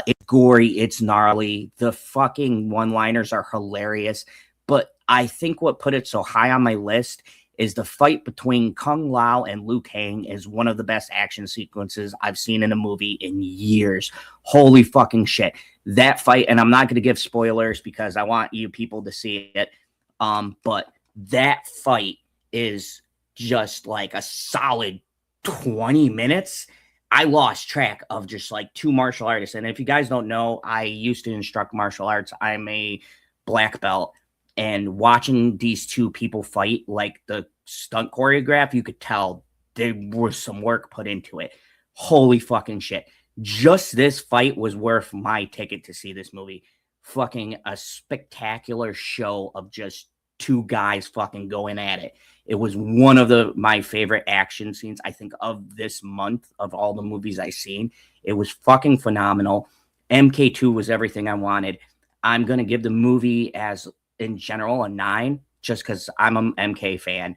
It's gory, it's gnarly. The fucking one-liners are hilarious. But I think what put it so high on my list is the fight between Kung Lao and Liu Kang is one of the best action sequences I've seen in a movie in years. Holy fucking shit. That fight, and I'm not going to give spoilers because I want you people to see it, but that fight is just like a solid 20 minutes. I lost track of just like 2 martial artists. And if you guys don't know, I used to instruct martial arts. I'm a black belt. And watching these 2 people fight, like the stunt choreograph, you could tell there was some work put into it. Holy fucking shit. Just this fight was worth my ticket to see this movie. Fucking a spectacular show of just 2 guys fucking going at it. It was one of my favorite action scenes, I think, of this month, of all the movies I've seen. It was fucking phenomenal. MK2 was everything I wanted. I'm going to give the movie as in general a 9 just because I'm an MK fan,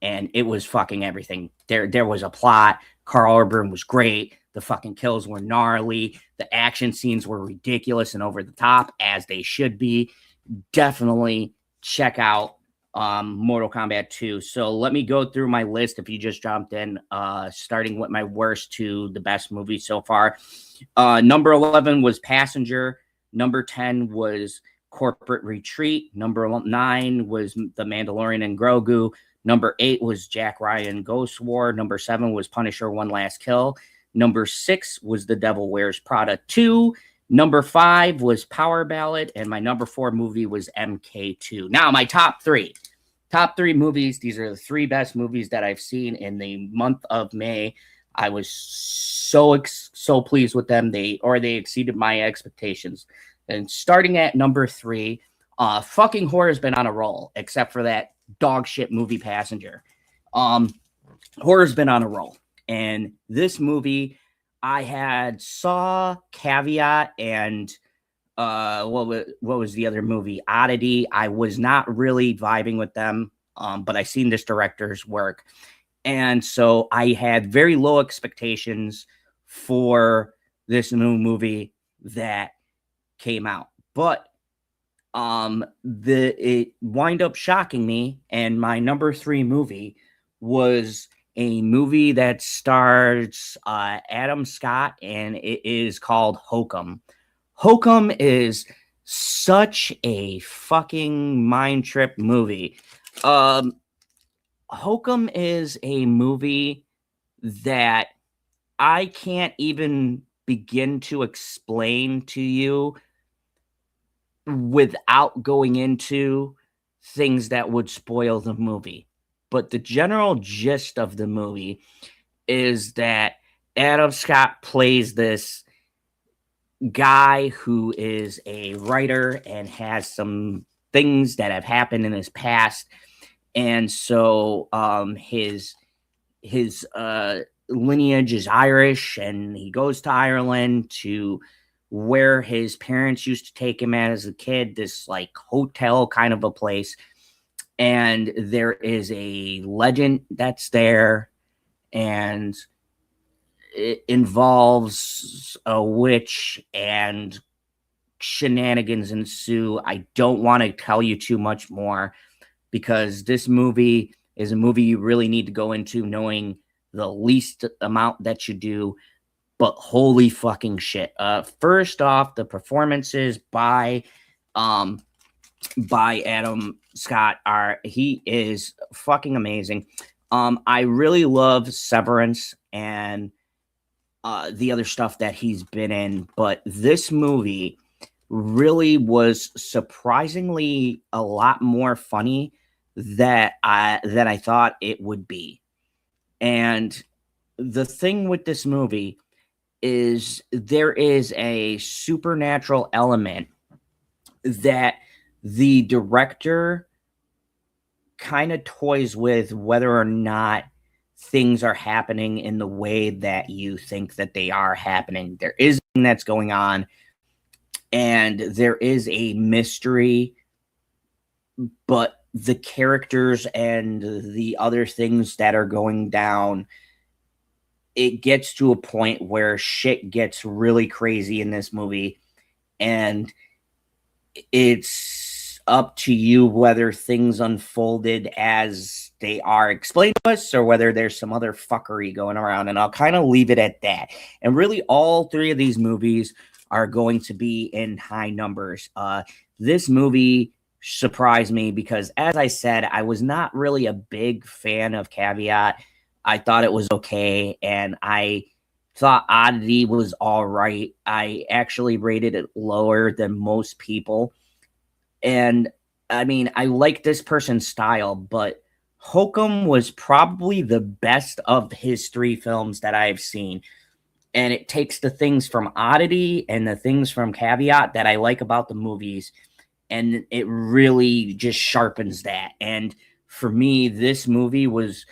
and it was fucking everything. There was a plot. Carl Urban was great. The fucking kills were gnarly. The action scenes were ridiculous and over the top, as they should be. Definitely check out Mortal Kombat 2. So let me go through my list if you just jumped in, starting with my worst to the best movie so far. Number 11 was Passenger. Number 10 was Corporate Retreat. Number 9 was The Mandalorian and Grogu. Number 8 was Jack Ryan Ghost War. Number 7 was Punisher One Last Kill. Number 6 was The Devil Wears Prada 2. Number 5 was Power Ballad. And my number 4 movie was MK2. Now, my top 3 movies. These are the 3 best movies that I've seen in the month of May. I was so pleased with them. They exceeded my expectations. And starting at number 3, fucking horror's been on a roll, except for that dog shit movie Passenger. Horror's been on a roll. And this movie, I had Saw, Caveat, and what was the other movie? Oddity. I was not really vibing with them, but I seen this director's work. And so I had very low expectations for this new movie that came out. But it wind up shocking me, and my number 3 movie was a movie that stars Adam Scott, and it is called Hokum. Hokum is such a fucking mind trip movie. Hokum is a movie that I can't even begin to explain to you without going into things that would spoil the movie. But the general gist of the movie is that Adam Scott plays this guy who is a writer and has some things that have happened in his past. And so his lineage is Irish, and he goes to Ireland to where his parents used to take him as a kid, this like hotel kind of a place. And there is a legend that's there, and it involves a witch, and shenanigans ensue. I don't want to tell you too much more, because this movie is a movie you really need to go into knowing the least amount that you do. But holy fucking shit. First off, the performances by Adam Scott he is fucking amazing. I really love Severance and the other stuff that he's been in, but this movie really was surprisingly a lot more funny than I thought it would be. And the thing with this movie is there is a supernatural element that the director kind of toys with, whether or not things are happening in the way that you think that they are happening. There is something that's going on, and there is a mystery, but the characters and the other things that are going down, it gets to a point where shit gets really crazy in this movie, and it's up to you whether things unfolded as they are explained to us or whether there's some other fuckery going around. And I'll kind of leave it at that. And really, all 3 of these movies are going to be in high numbers. This movie surprised me because, as I said, I was not really a big fan of Caveat. I thought it was okay, and I thought Oddity was all right. I actually rated it lower than most people. And I mean, I like this person's style, but Hokum was probably the best of his 3 films that I've seen. And it takes the things from Oddity and the things from Caveat that I like about the movies, and it really just sharpens that. And for me, this movie was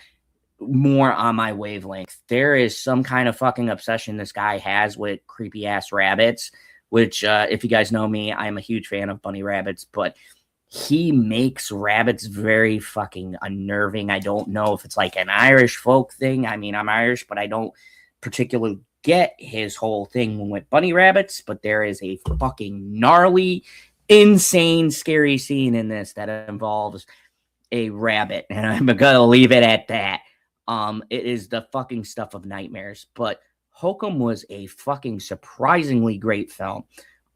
more on my wavelength. There is some kind of fucking obsession this guy has with creepy ass rabbits, which if you guys know me, I'm a huge fan of bunny rabbits, but he makes rabbits very fucking unnerving. I don't know if it's like an Irish folk thing. I mean, I'm Irish, but I don't particularly get his whole thing with bunny rabbits, but there is a fucking gnarly, insane, scary scene in this that involves a rabbit, and I'm gonna leave it at that. It is the fucking stuff of nightmares, but Hokum was a fucking surprisingly great film.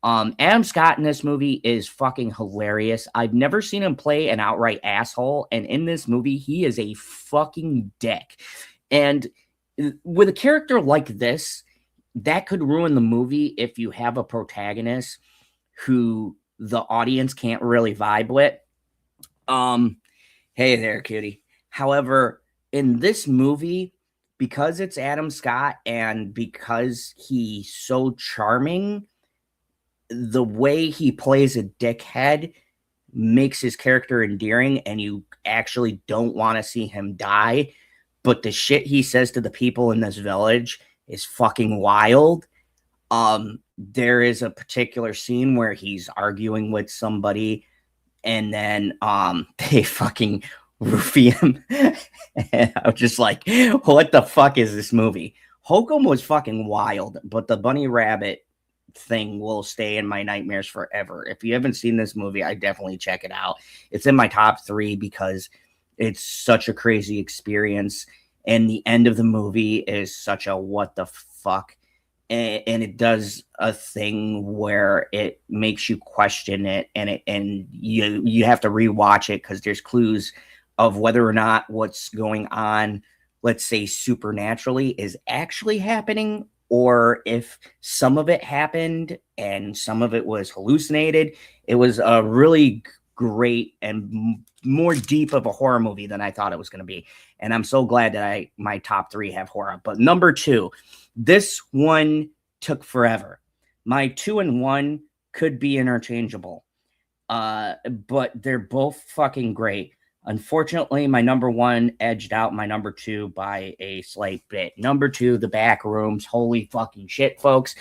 Adam Scott in this movie is fucking hilarious. I've never seen him play an outright asshole, and in this movie, he is a fucking dick. And with a character like this, that could ruin the movie if you have a protagonist who the audience can't really vibe with. Hey there, cutie. However, in this movie, because it's Adam Scott and because he's so charming, the way he plays a dickhead makes his character endearing, and you actually don't want to see him die. But the shit he says to the people in this village is fucking wild. There is a particular scene where he's arguing with somebody, and then they fucking Rufium. And I was just like, what the fuck is this movie? Hokum was fucking wild, but the bunny rabbit thing will stay in my nightmares forever. If you haven't seen this movie, I definitely check it out. It's in my top 3 because it's such a crazy experience. And the end of the movie is such a what the fuck. And it does a thing where it makes you question it, and you have to rewatch it because there's clues of whether or not what's going on, let's say supernaturally, is actually happening, or if some of it happened and some of it was hallucinated. It was a really great and more deep of a horror movie than I thought it was going to be. And I'm so glad that my top 3 have horror. But number 2, this one took forever. My 2 and 1 could be interchangeable, but they're both fucking great. Unfortunately, my number 1 edged out my number 2 by a slight bit. Number 2, The Back Rooms. Holy fucking shit, folks.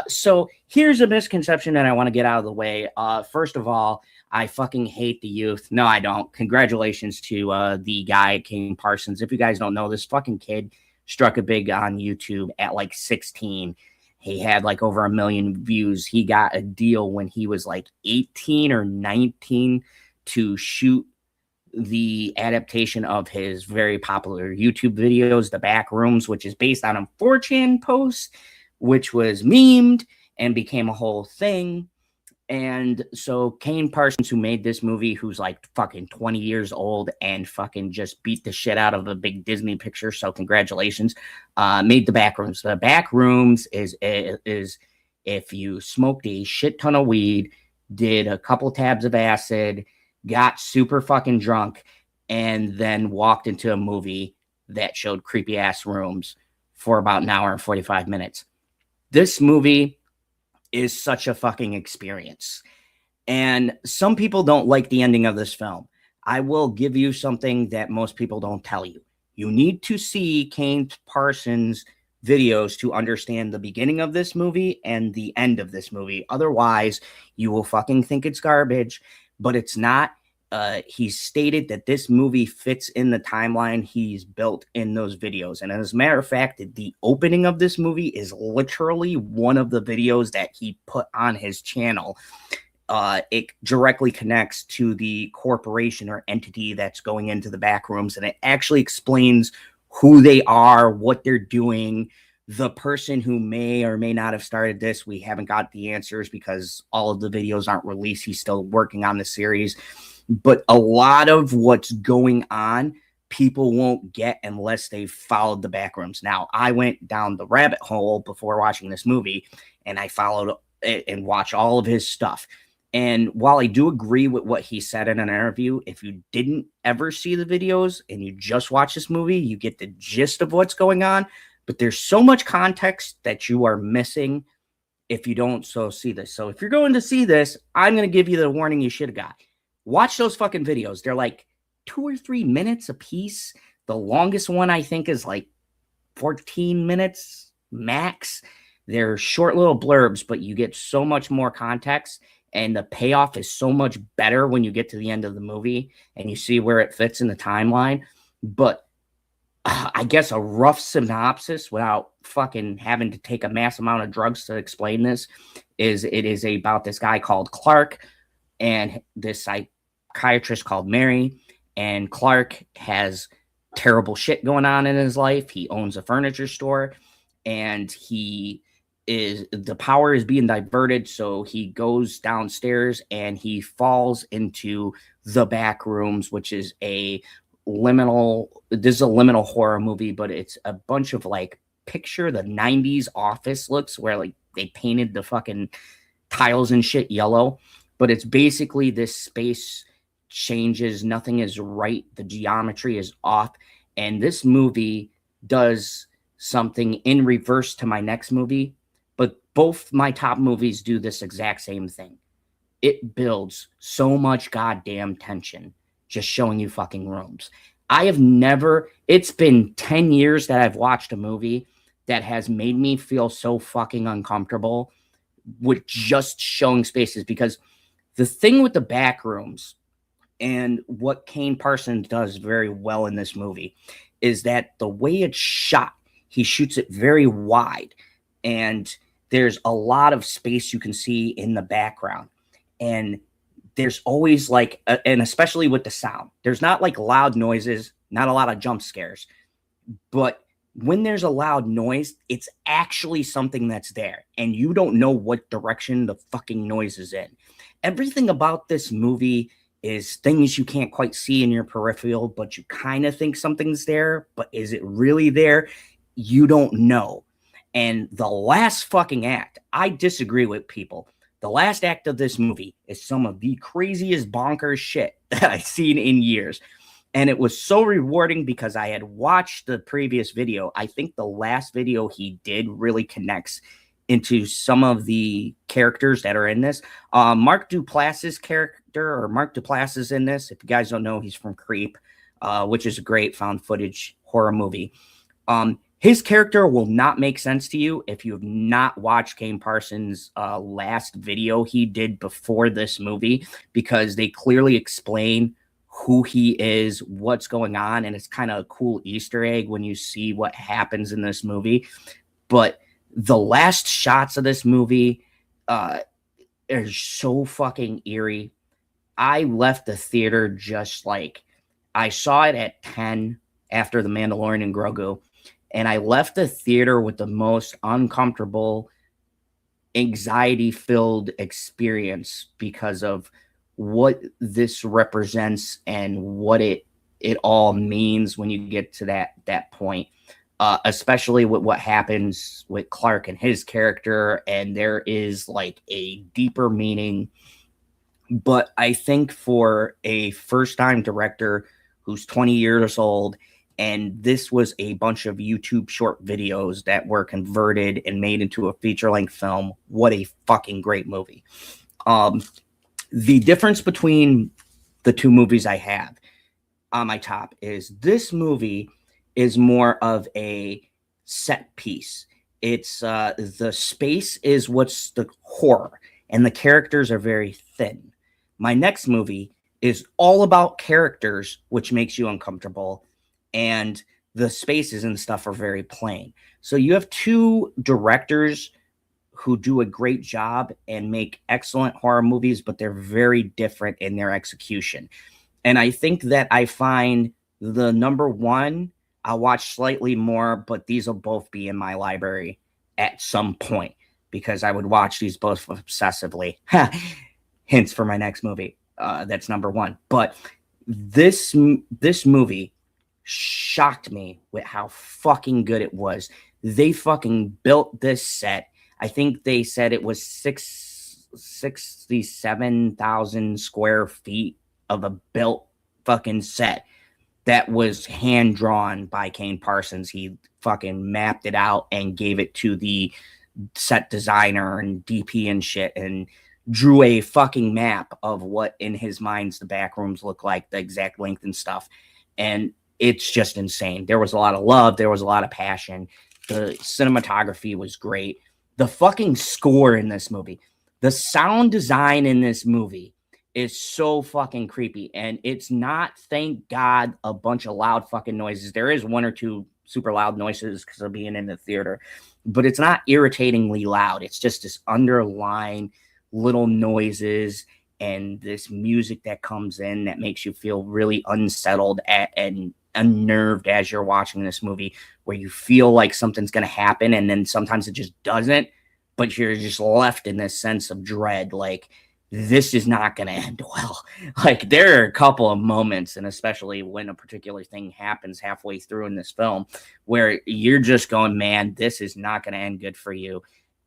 So here's a misconception that I want to get out of the way. First of all, I fucking hate the youth. No, I don't. Congratulations to the guy, King Parsons. If you guys don't know, this fucking kid struck a big on YouTube at like 16. He had like over 1 million views. He got a deal when he was like 18 or 19 to shoot the adaptation of his very popular YouTube videos, The Back Rooms, which is based on a 4chan post, which was memed and became a whole thing. And so Kane Parsons, who made this movie, who's like fucking 20 years old and fucking just beat the shit out of a big Disney picture, so congratulations, made The Back Rooms. The Back Rooms is if you smoked a shit ton of weed, did a couple tabs of acid, got super fucking drunk, and then walked into a movie that showed creepy ass rooms for about an hour and 45 minutes. This movie is such a fucking experience. And some people don't like the ending of this film. I will give you something that most people don't tell you. You need to see Kane Parsons' videos to understand the beginning of this movie and the end of this movie. Otherwise, you will fucking think it's garbage, but it's not. He stated that this movie fits in the timeline he's built in those videos. And as a matter of fact, the opening of this movie is literally one of the videos that he put on his channel. It directly connects to the corporation or entity that's going into the back rooms, and it actually explains who they are, what they're doing. The person who may or may not have started this, we haven't got the answers because all of the videos aren't released. He's still working on the series. But a lot of what's going on, people won't get unless they've followed the back rooms. Now, I went down the rabbit hole before watching this movie, and I followed it and watched all of his stuff. And while I do agree with what he said in an interview, if you didn't ever see the videos and you just watch this movie, you get the gist of what's going on. But there's so much context that you are missing if you don't see this. So if you're going to see this, I'm going to give you the warning you should have got. Watch those fucking videos. They're like 2 or 3 minutes a piece. The longest one, I think, is like 14 minutes max. They're short little blurbs, but you get so much more context, and the payoff is so much better when you get to the end of the movie and you see where it fits in the timeline. But I guess a rough synopsis, without fucking having to take a mass amount of drugs to explain this, is it is about this guy called Clark and this psychiatrist called Mary. And Clark has terrible shit going on in his life. He owns a furniture store, and the power is being diverted. So he goes downstairs and he falls into the back rooms, which is this is a liminal horror movie, but it's a bunch of like, picture the 90s office looks where like they painted the fucking tiles and shit yellow. But it's basically this space changes. Nothing is right. The geometry is off. And this movie does something in reverse to my next movie. But both my top movies do this exact same thing. It builds so much goddamn tension just showing you fucking rooms. It's been 10 years that I've watched a movie that has made me feel so fucking uncomfortable with just showing spaces, because the thing with the back rooms And what Kane Parsons does very well in this movie is that the way it's shot, he shoots it very wide, and there's a lot of space you can see in the background. And there's always like, and especially with the sound, there's not like loud noises, not a lot of jump scares, but when there's a loud noise, it's actually something that's there, and you don't know what direction the fucking noise is in. Everything about this movie is things you can't quite see in your peripheral, but you kind of think something's there, but is it really there? You don't know. And the last fucking act, I disagree with people. The last act of this movie is some of the craziest bonkers shit that I've seen in years. And it was so rewarding because I had watched the previous video. I think the last video he did really connects into some of the characters that are in this. Mark Duplass's character, or Mark Duplass in this. If you guys don't know, he's from Creep, which is a great found footage horror movie. His character will not make sense to you if you have not watched Kane Parsons' last video he did before this movie, because they clearly explain who he is, what's going on, and it's kind of a cool Easter egg when you see what happens in this movie. But the last shots of this movie are so fucking eerie. I left the theater just like, I saw it at 10 after The Mandalorian and Grogu, and I left the theater with the most uncomfortable, anxiety-filled experience because of what this represents and what it all means when you get to that point. Especially with what happens with Clark and his character, and there is like a deeper meaning. But I think for a first-time director who's 20 years old, and this was a bunch of YouTube short videos that were converted and made into a feature-length film, what a fucking great movie. The difference between the two movies I have on my top is this movie is more of a set piece. It's the space is what's the horror, and the characters are very thin. My next movie is all about characters, which makes you uncomfortable, and the spaces and stuff are very plain. So you have two directors who do a great job and make excellent horror movies, but they're very different in their execution. And I think that I find the number one, I'll watch slightly more, but these will both be in my library at some point because I would watch these both obsessively. Hints for my next movie. That's number one. But this movie shocked me with how fucking good it was. They fucking built this set. I think they said it was 67,000 square feet of a built fucking set that was hand drawn by Kane Parsons. He fucking mapped it out and gave it to the set designer and DP and shit, and drew a fucking map of what in his minds the back rooms look like, the exact length and stuff. And it's just insane. There was a lot of love. There was a lot of passion. The cinematography was great. The fucking score in this movie, the sound design in this movie is so fucking creepy. And it's not, thank God, a bunch of loud fucking noises. There is one or two super loud noises because of being in the theater, but it's not irritatingly loud. It's just this underlying little noises and this music that comes in that makes you feel really unsettled and unnerved as you're watching this movie, where you feel like something's going to happen and then sometimes it just doesn't, but you're just left in this sense of dread, like this is not going to end well. Like there are a couple of moments, and especially when a particular thing happens halfway through in this film, where you're just going, man, this is not going to end good for you.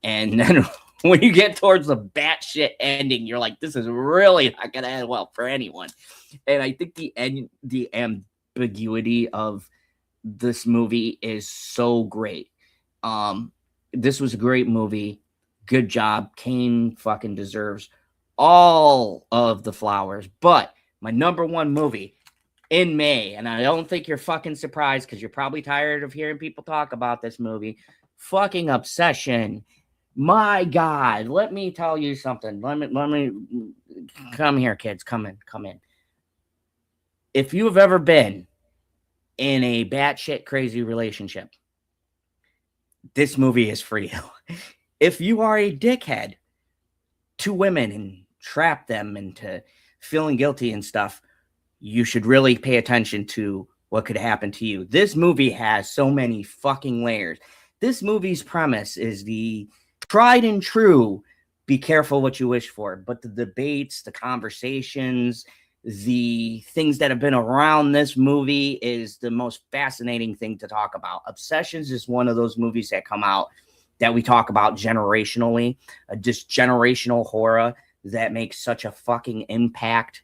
And then when you get towards the batshit ending, you're like, this is really not going to end well for anyone. And I think the ambiguity of this movie is so great. This was a great movie. Good job. Kane fucking deserves all of the flowers. But my number one movie in May, and I don't think you're fucking surprised because you're probably tired of hearing people talk about this movie, fucking Obsession. My God, let me tell you something. Let me come here, kids. Come in. if you have ever been in a batshit crazy relationship, this movie is for you. If you are a dickhead to women and trap them into feeling guilty and stuff, you should really pay attention to what could happen to you. This movie has so many fucking layers. This movie's premise is the tried and true be careful what you wish for, but the debates, the conversations, the things that have been around this movie is the most fascinating thing to talk about. Obsessions is one of those movies that come out that we talk about generationally, just generational horror that makes such a fucking impact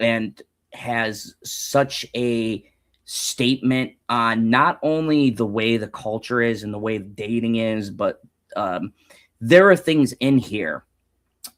and has such a statement on not only the way the culture is and the way dating is, but there are things in here.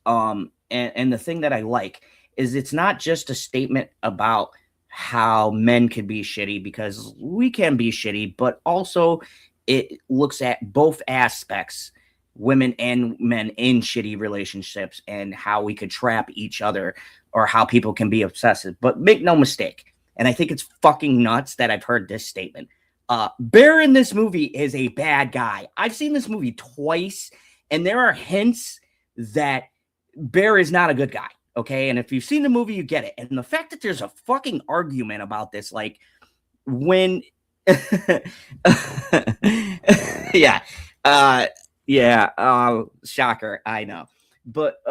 And the thing that I like is it's not just a statement about how men can be shitty, because we can be shitty, but also it looks at both aspects, women and men in shitty relationships, and how we could trap each other or how people can be obsessive. But make no mistake, and I think it's fucking nuts that I've heard this statement. Bear in this movie is a bad guy. I've seen this movie twice, and there are hints that Bear is not a good guy. Okay. And if you've seen the movie, you get it. And the fact that there's a fucking argument about this, like when, yeah, shocker. I know, but,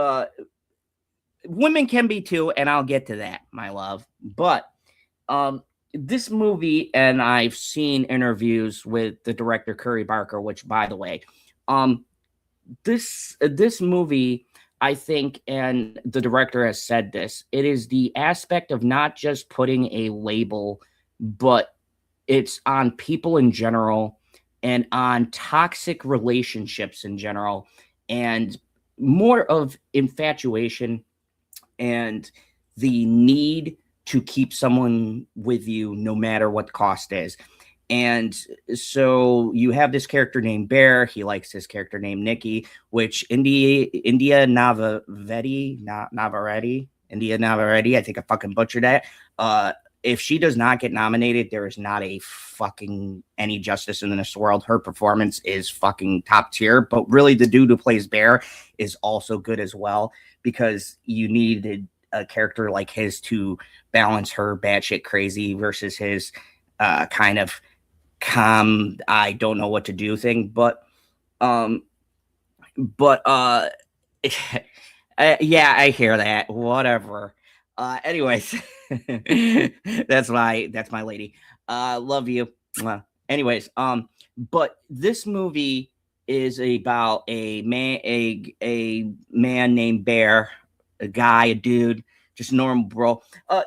women can be too. And I'll get to that, my love. But, this movie, and I've seen interviews with the director Curry Barker, which, by the way, this movie, I think, and the director has said this, it is the aspect of not just putting a label, but it's on people in general and on toxic relationships in general, and more of infatuation and the need to keep someone with you no matter what the cost is. And so you have this character named Bear. He likes his character named Nikki, which India Navaretti, I think I fucking butchered that. If she does not get nominated, there is not a fucking any justice in this world. Her performance is fucking top tier, but really the dude who plays Bear is also good as well, because you needed a character like his to balance her batshit crazy versus his kind of calm, I don't know what to do thing. But yeah, I hear that. Whatever. Anyways, that's my lady. Love you. Anyways, but this movie is about a man named Bear, a guy, a dude, just normal bro.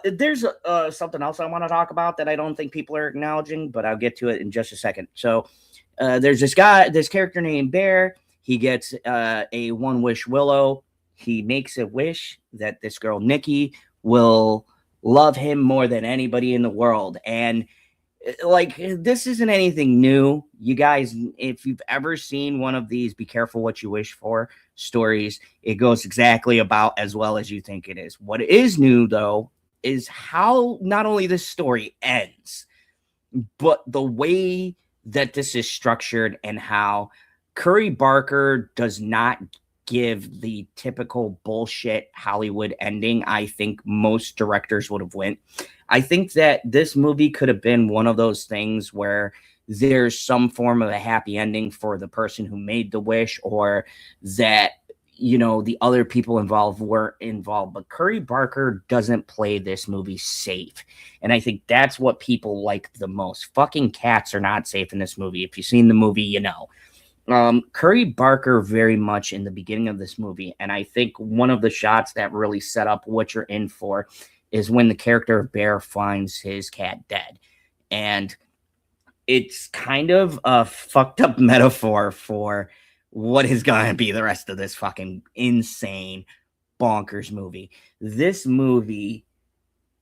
There's something else I want to talk about that I don't think people are acknowledging, but I'll get to it in just a second. So there's this character named Bear. He gets a one wish willow. He makes a wish that this girl Nikki will love him more than anybody in the world. And like, this isn't anything new. You guys, if you've ever seen one of these be careful what you wish for stories, it goes exactly about as well as you think it is. What is new, though, is how not only this story ends, but the way that this is structured, and how Curry Barker does not give the typical bullshit Hollywood ending I think most directors would have went. I think that this movie could have been one of those things where there's some form of a happy ending for the person who made the wish, or that, you know, the other people involved weren't involved. But Curry Barker doesn't play this movie safe. And I think that's what people like the most. Fucking cats are not safe in this movie. If you've seen the movie, you know. Curry Barker very much in the beginning of this movie, and I think one of the shots that really set up what you're in for is when the character of Bear finds his cat dead. And it's kind of a fucked up metaphor for what is going to be the rest of this fucking insane, bonkers movie. This movie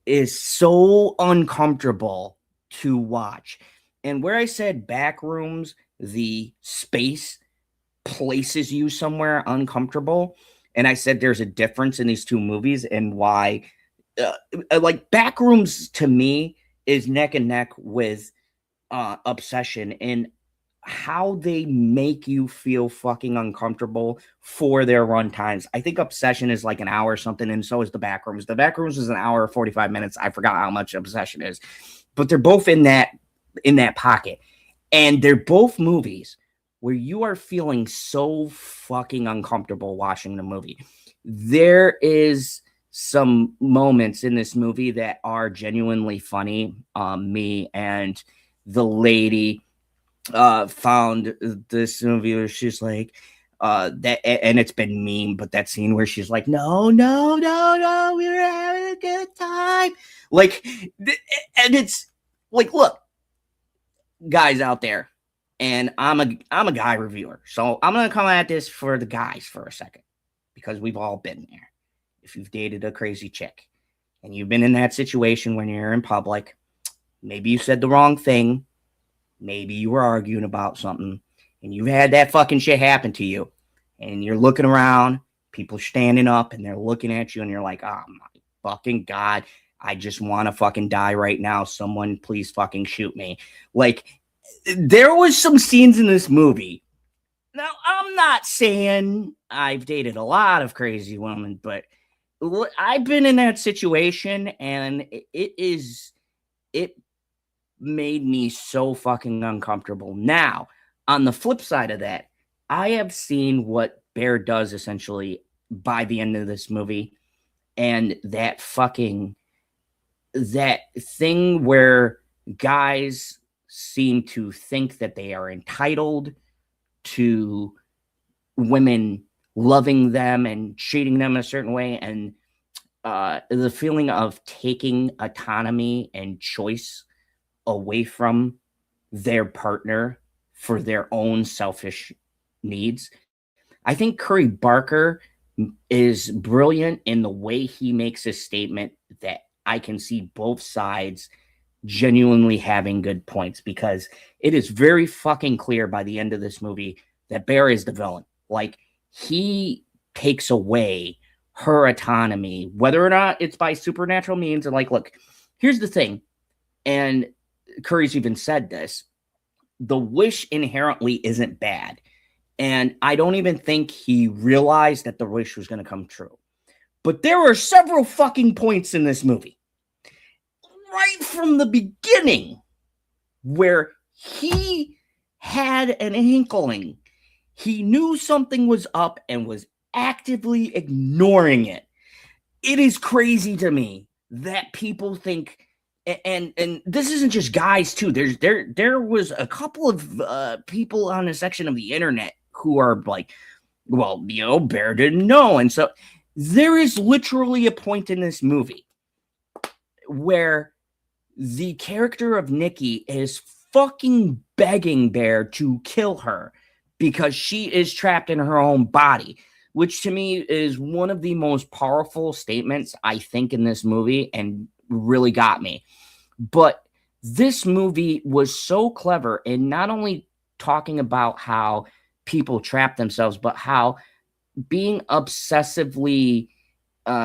is so uncomfortable to watch. And where I said back rooms, the space places you somewhere uncomfortable. And I said there's a difference in these two movies and why like Backrooms to me is neck and neck with Obsession in how they make you feel fucking uncomfortable for their run times. I think Obsession is like an hour or something, and so is The Backrooms. The Backrooms is an hour 45 minutes. I forgot how much Obsession is, but they're both in that pocket, and they're both movies where you are feeling so fucking uncomfortable watching the movie. There is some moments in this movie that are genuinely funny. Me and the lady found this movie where she's like, that, and it's been meme, but that scene where she's like, no, no, no, no, we were having a good time. Like, and it's like, look, guys out there, and I'm a guy reviewer, so I'm gonna come at this for the guys for a second, because we've all been there. If you've dated a crazy chick and you've been in that situation when you're in public, maybe you said the wrong thing, maybe you were arguing about something, and you had that fucking shit happen to you, and you're looking around, people standing up, and they're looking at you, and you're like, oh my fucking God, I just want to fucking die right now. Someone please fucking shoot me. Like, there was some scenes in this movie. Now, I'm not saying I've dated a lot of crazy women, but I've been in that situation, and it made me so fucking uncomfortable. Now, on the flip side of that, I have seen what Bear does essentially by the end of this movie, and that thing where guys seem to think that they are entitled to women loving them and treating them a certain way, and the feeling of taking autonomy and choice away from their partner for their own selfish needs. I think Curry Barker is brilliant in the way he makes a statement that I can see both sides genuinely having good points, because it is very fucking clear by the end of this movie that Bear is the villain. Like, he takes away her autonomy, whether or not it's by supernatural means. And like, look, here's the thing, and Curry's even said this, the wish inherently isn't bad. And I don't even think he realized that the wish was going to come true. But there were several fucking points in this movie, right from the beginning, where he had an inkling. He knew something was up and was actively ignoring it. It is crazy to me that people think, and this isn't just guys too. There was a couple of people on a section of the internet who are like, well, Bear didn't know. And so there is literally a point in this movie where the character of Nikki is fucking begging Bear to kill her because she is trapped in her own body, which to me is one of the most powerful statements, I think, in this movie, and really got me. But this movie was so clever in not only talking about how people trap themselves, but how being obsessively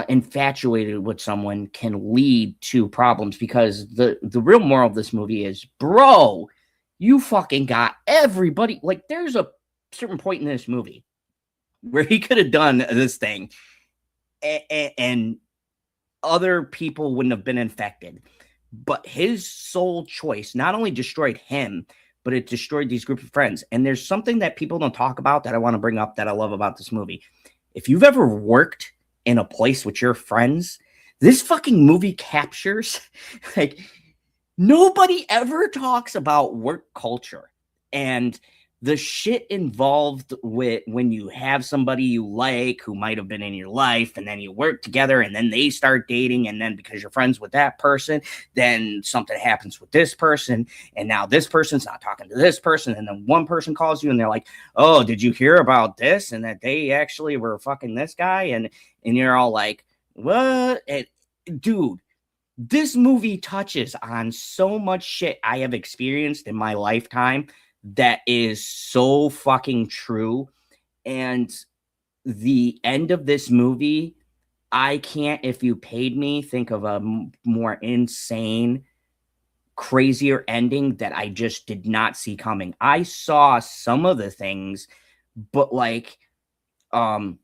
infatuated with someone can lead to problems. Because the real moral of this movie is, bro, you fucking got everybody. Like, there's a certain point in this movie where he could have done this thing and other people wouldn't have been infected, but his sole choice not only destroyed him, but it destroyed these group of friends. And there's something that people don't talk about that I want to bring up that I love about this movie. If you've ever worked in a place with your friends, this fucking movie captures, like, nobody ever talks about work culture and the shit involved with when you have somebody you like who might have been in your life, and then you work together, and then they start dating, and then because you're friends with that person, then something happens with this person, and now this person's not talking to this person, and then one person calls you and they're like, oh, did you hear about this, and that they actually were fucking this guy, and you're all like, what? And, dude, this movie touches on so much shit I have experienced in my lifetime that is so fucking true. And the end of this movie I can't, if you paid me, think of a more insane, crazier ending that I just did not see coming. I saw some of the things, but like, um,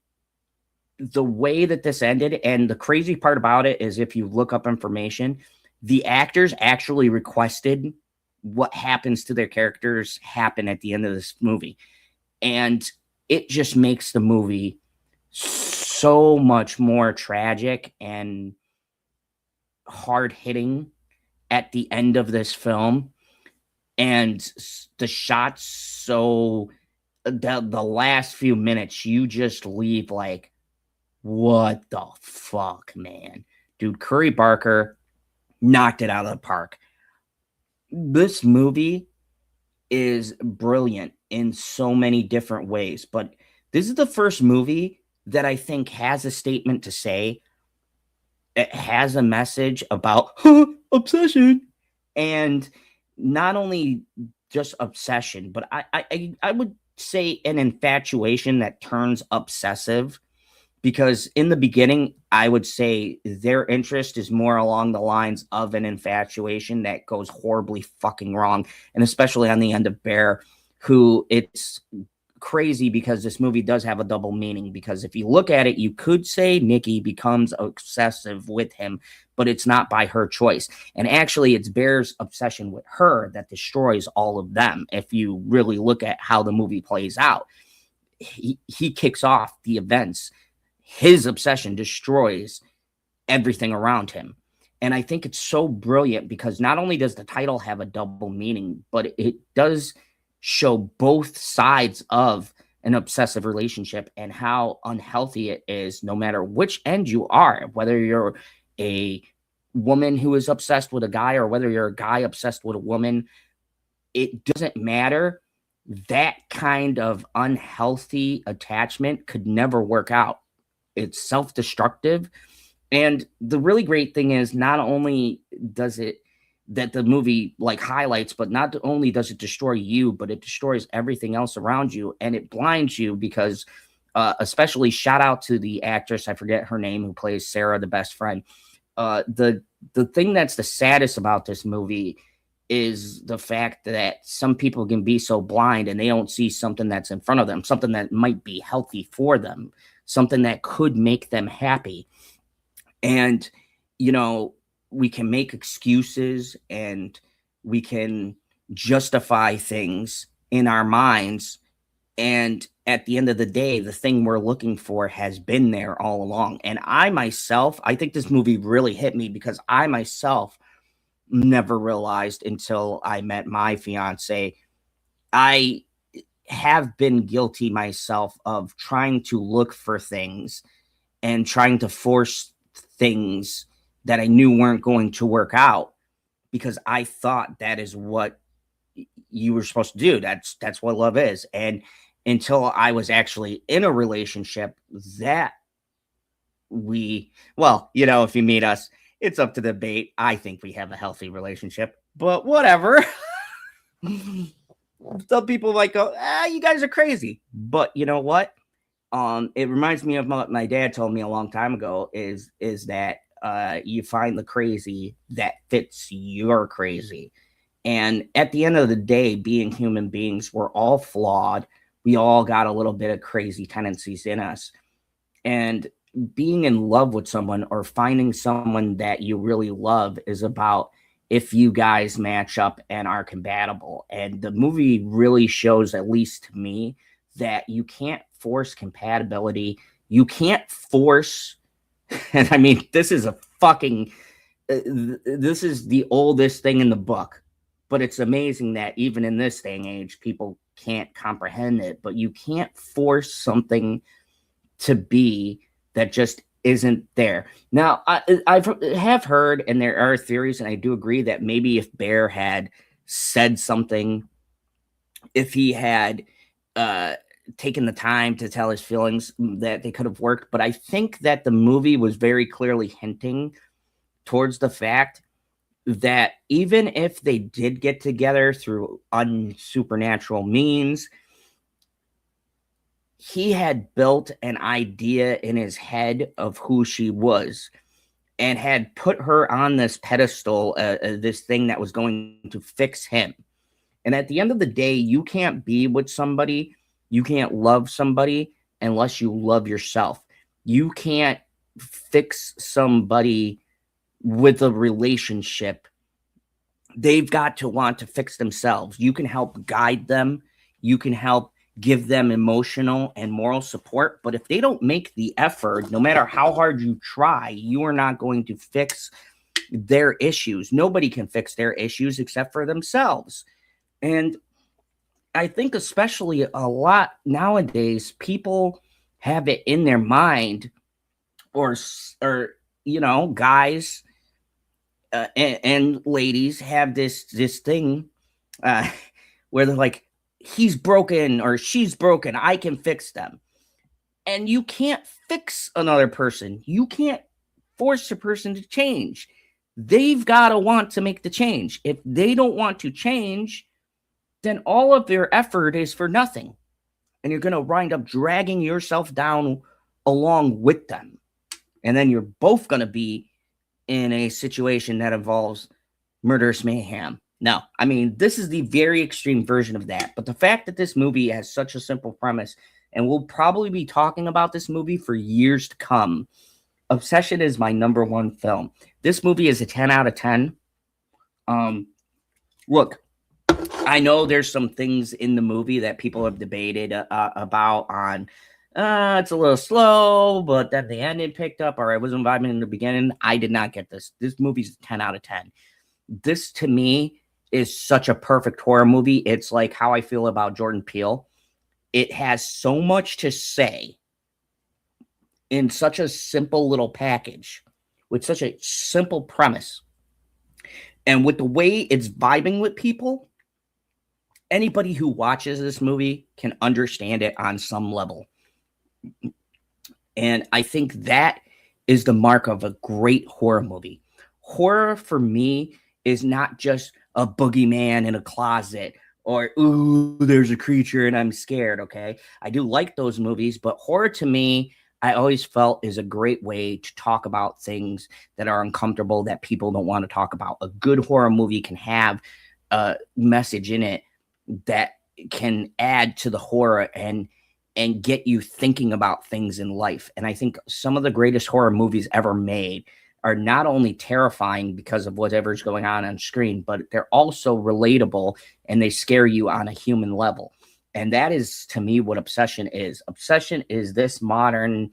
the way that this ended, and the crazy part about it is if you look up information, the actors actually requested what happens to their characters happen at the end of this movie. And it just makes the movie so much more tragic and hard hitting at the end of this film. And the shots, so the last few minutes, you just leave like, what the fuck, man? Dude, Curry Barker knocked it out of the park. This movie is brilliant in so many different ways, but this is the first movie that I think has a statement to say. It has a message about obsession, and not only just obsession, but I would say an infatuation that turns obsessive. Because in the beginning, I would say their interest is more along the lines of an infatuation that goes horribly fucking wrong. And especially on the end of Bear, who it's crazy because this movie does have a double meaning. Because if you look at it, you could say Nikki becomes obsessive with him, but it's not by her choice. And actually, it's Bear's obsession with her that destroys all of them. If you really look at how the movie plays out, he kicks off the events. His obsession destroys everything around him. And I think it's so brilliant because not only does the title have a double meaning, but it does show both sides of an obsessive relationship and how unhealthy it is, no matter which end you are, whether you're a woman who is obsessed with a guy or whether you're a guy obsessed with a woman. It doesn't matter. That kind of unhealthy attachment could never work out. It's self-destructive. And the really great thing is not only does it that the movie like highlights, but not only does it destroy you, but it destroys everything else around you, and it blinds you because especially shout out to the actress, I forget her name, who plays Sarah, the best friend. The thing that's the saddest about this movie is the fact that some people can be so blind and they don't see something that's in front of them, something that might be healthy for them, something that could make them happy. And, you know, we can make excuses and we can justify things in our minds. And at the end of the day, the thing we're looking for has been there all along. And I think this movie really hit me because I myself never realized until I met my fiance. I have been guilty myself of trying to look for things and trying to force things that I knew weren't going to work out because I thought that is what you were supposed to do. That's what love is. And until I was actually in a relationship that well, you know, if you meet us, it's up to debate. I think we have a healthy relationship, but whatever. Some people might go, you guys are crazy. But you know what? It reminds me of what my dad told me a long time ago is that you find the crazy that fits your crazy. And at the end of the day, being human beings, we're all flawed. We all got a little bit of crazy tendencies in us. And being in love with someone or finding someone that you really love is about if you guys match up and are compatible. And the movie really shows, at least to me, that you can't force compatibility. You can't force, and I mean, this is this is the oldest thing in the book, but it's amazing that even in this day and age, people can't comprehend it. But you can't force something to be that just isn't there. Now, I have heard, and there are theories, and I do agree that maybe if Bear had said something, if he had taken the time to tell his feelings, that they could have worked. But I think that the movie was very clearly hinting towards the fact that even if they did get together through unsupernatural means, he had built an idea in his head of who she was and had put her on this pedestal, this thing that was going to fix him. And at the end of the day, you can't be with somebody, you can't love somebody unless you love yourself. You can't fix somebody with a relationship. They've got to want to fix themselves. You can help guide them, you can help give them emotional and moral support. But if they don't make the effort, no matter how hard you try, you are not going to fix their issues. Nobody can fix their issues except for themselves. And I think especially a lot nowadays, people have it in their mind, or guys and ladies have this thing where they're like, he's broken or she's broken, I can fix them. And you can't fix another person. You can't force a person to change. They've got to want to make the change. If they don't want to change, then all of their effort is for nothing. And you're going to wind up dragging yourself down along with them. And then you're both going to be in a situation that involves murderous mayhem. No, I mean, this is the very extreme version of that. But the fact that this movie has such a simple premise, and we'll probably be talking about this movie for years to come, Obsession is my number one film. This movie is a 10 out of 10. Look, I know there's some things in the movie that people have debated about on, it's a little slow, but then the ending picked up, or I wasn't vibing in the beginning. I did not get this. This movie's a 10 out of 10. This, to me, is such a perfect horror movie. It's like how I feel about Jordan Peele. It has so much to say in such a simple little package with such a simple premise. And with the way it's vibing with people, anybody who watches this movie can understand it on some level. And I think that is the mark of a great horror movie. Horror for me is not just a boogeyman in a closet or, ooh, there's a creature and I'm scared, okay? I do like those movies, but horror to me, I always felt, is a great way to talk about things that are uncomfortable that people don't want to talk about. A good horror movie can have a message in it that can add to the horror and get you thinking about things in life. And I think some of the greatest horror movies ever made are not only terrifying because of whatever's going on screen, but they're also relatable and they scare you on a human level. And that is, to me, what Obsession is. Obsession is this modern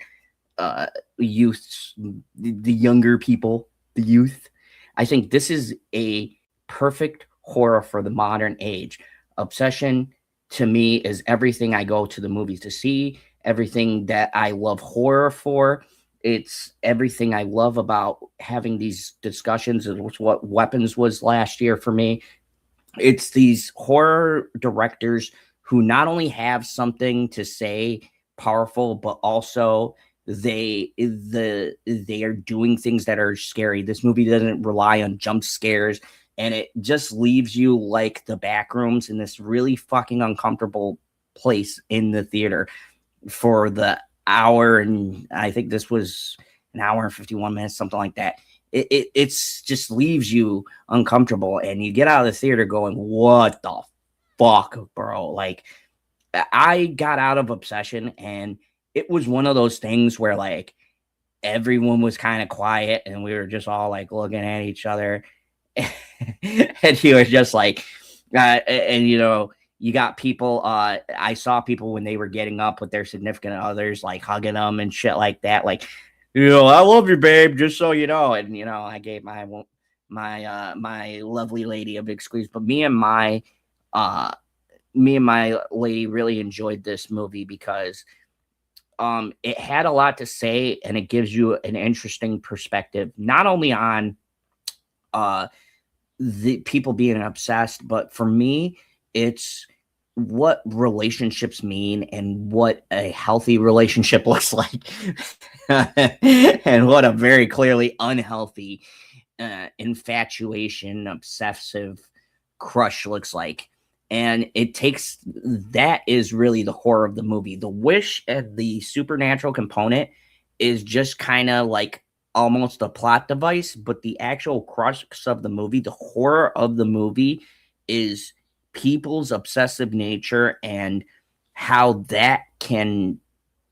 youth, the younger people, the youth. I think this is a perfect horror for the modern age. Obsession, to me, is everything I go to the movies to see, everything that I love horror for. It's everything I love about having these discussions. It was what Weapons was last year for me. It's these horror directors who not only have something to say powerful, but also they are doing things that are scary. This movie doesn't rely on jump scares, and it just leaves you like the back rooms in this really fucking uncomfortable place in the theater for the hour. And I think this was an hour and 51 minutes, something like that. It's just leaves you uncomfortable, and you get out of the theater going, what the fuck, bro? Like, I got out of Obsession, and it was one of those things where, like, everyone was kind of quiet, and we were just all, like, looking at each other, and he was just like, and, you know, you got people, I saw people when they were getting up with their significant others, like, hugging them and shit like that, like, you know, I love you, babe, just so you know. And, you know, I gave my lovely lady a big squeeze. But me and my lady really enjoyed this movie because it had a lot to say, and it gives you an interesting perspective, not only on the people being obsessed, but for me, it's what relationships mean and what a healthy relationship looks like and what a very clearly unhealthy infatuation, obsessive crush looks like. And it takes, that is really the horror of the movie. The wish and the supernatural component is just kind of like almost a plot device, but the actual crux of the movie, the horror of the movie, is people's obsessive nature and how that can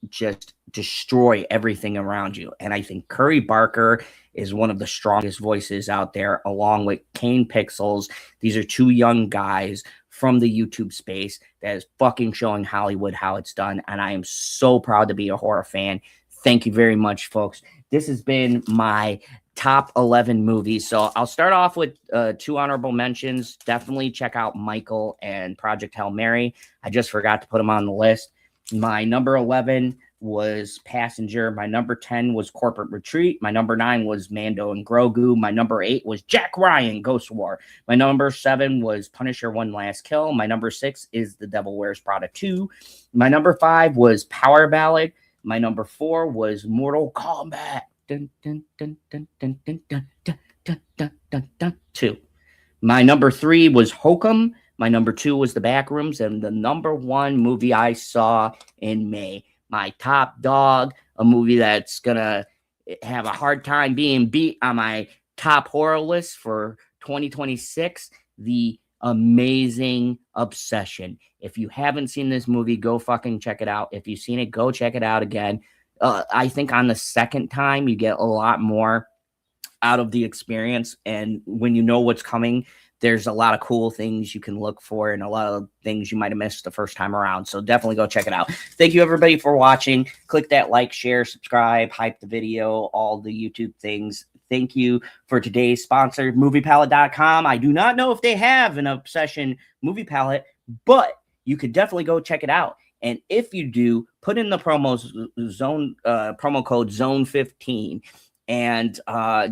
just destroy everything around you. And I think Curry Barker is one of the strongest voices out there, along with Kane Pixels. These are two young guys from the YouTube space that is fucking showing Hollywood how it's done. And I am so proud to be a horror fan. Thank you very much, folks. This has been my top 11 movies. So I'll start off with 2 honorable mentions. Definitely check out Michael and Project Hail Mary. I just forgot to put them on the list. My number 11 was Passenger. My number 10 was Corporate Retreat. My number 9 was Mando and Grogu. My number 8 was Jack Ryan, Ghost War. My number 7 was Punisher One Last Kill. My number 6 is The Devil Wears Prada 2. My number 5 was Power Ballad. My number 4 was Mortal Kombat. Dun, dun, dun, dun, dun, dun, dun, dun, dun, dun, dun, dun, 2. My number 3 was Hokum. My number 2 was The Backrooms, and the number 1 movie I saw in May, my top dog, a movie that's gonna have a hard time being beat on my top horror list for 2026, The Amazing Obsession. If you haven't seen this movie, go fucking check it out. If you've seen it, go check it out again. I think on the second time, you get a lot more out of the experience, and when you know what's coming, there's a lot of cool things you can look for and a lot of things you might have missed the first time around. So definitely go check it out. Thank you, everybody, for watching. Click that like, share, subscribe, hype the video, all the YouTube things. Thank you for today's sponsor, moviepalette.com. I do not know if they have an Obsession movie palette, but you could definitely go check it out. And if you do, put in the promo code ZONE15 and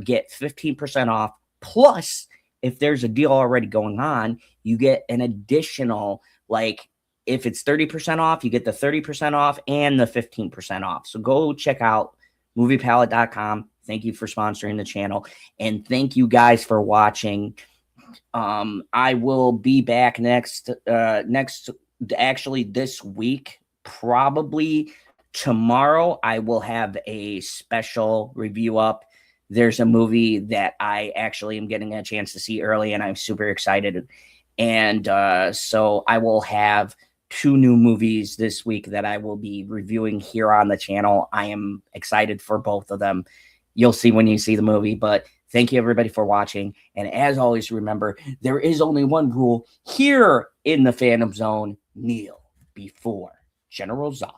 get 15% off. Plus, if there's a deal already going on, you get an additional, like, if it's 30% off, you get the 30% off and the 15% off. So go check out moviepalette.com. Thank you for sponsoring the channel. And thank you guys for watching. I will be back actually this week, probably tomorrow. I will have a special review up. There's a movie that I actually am getting a chance to see early, and I'm super excited. And so I will have 2 new movies this week that I will be reviewing here on the channel. I am excited for both of them. You'll see when you see the movie, but thank you, everybody, for watching. And as always, remember, there is only one rule here in the Phantom Zone: kneel before General Zod.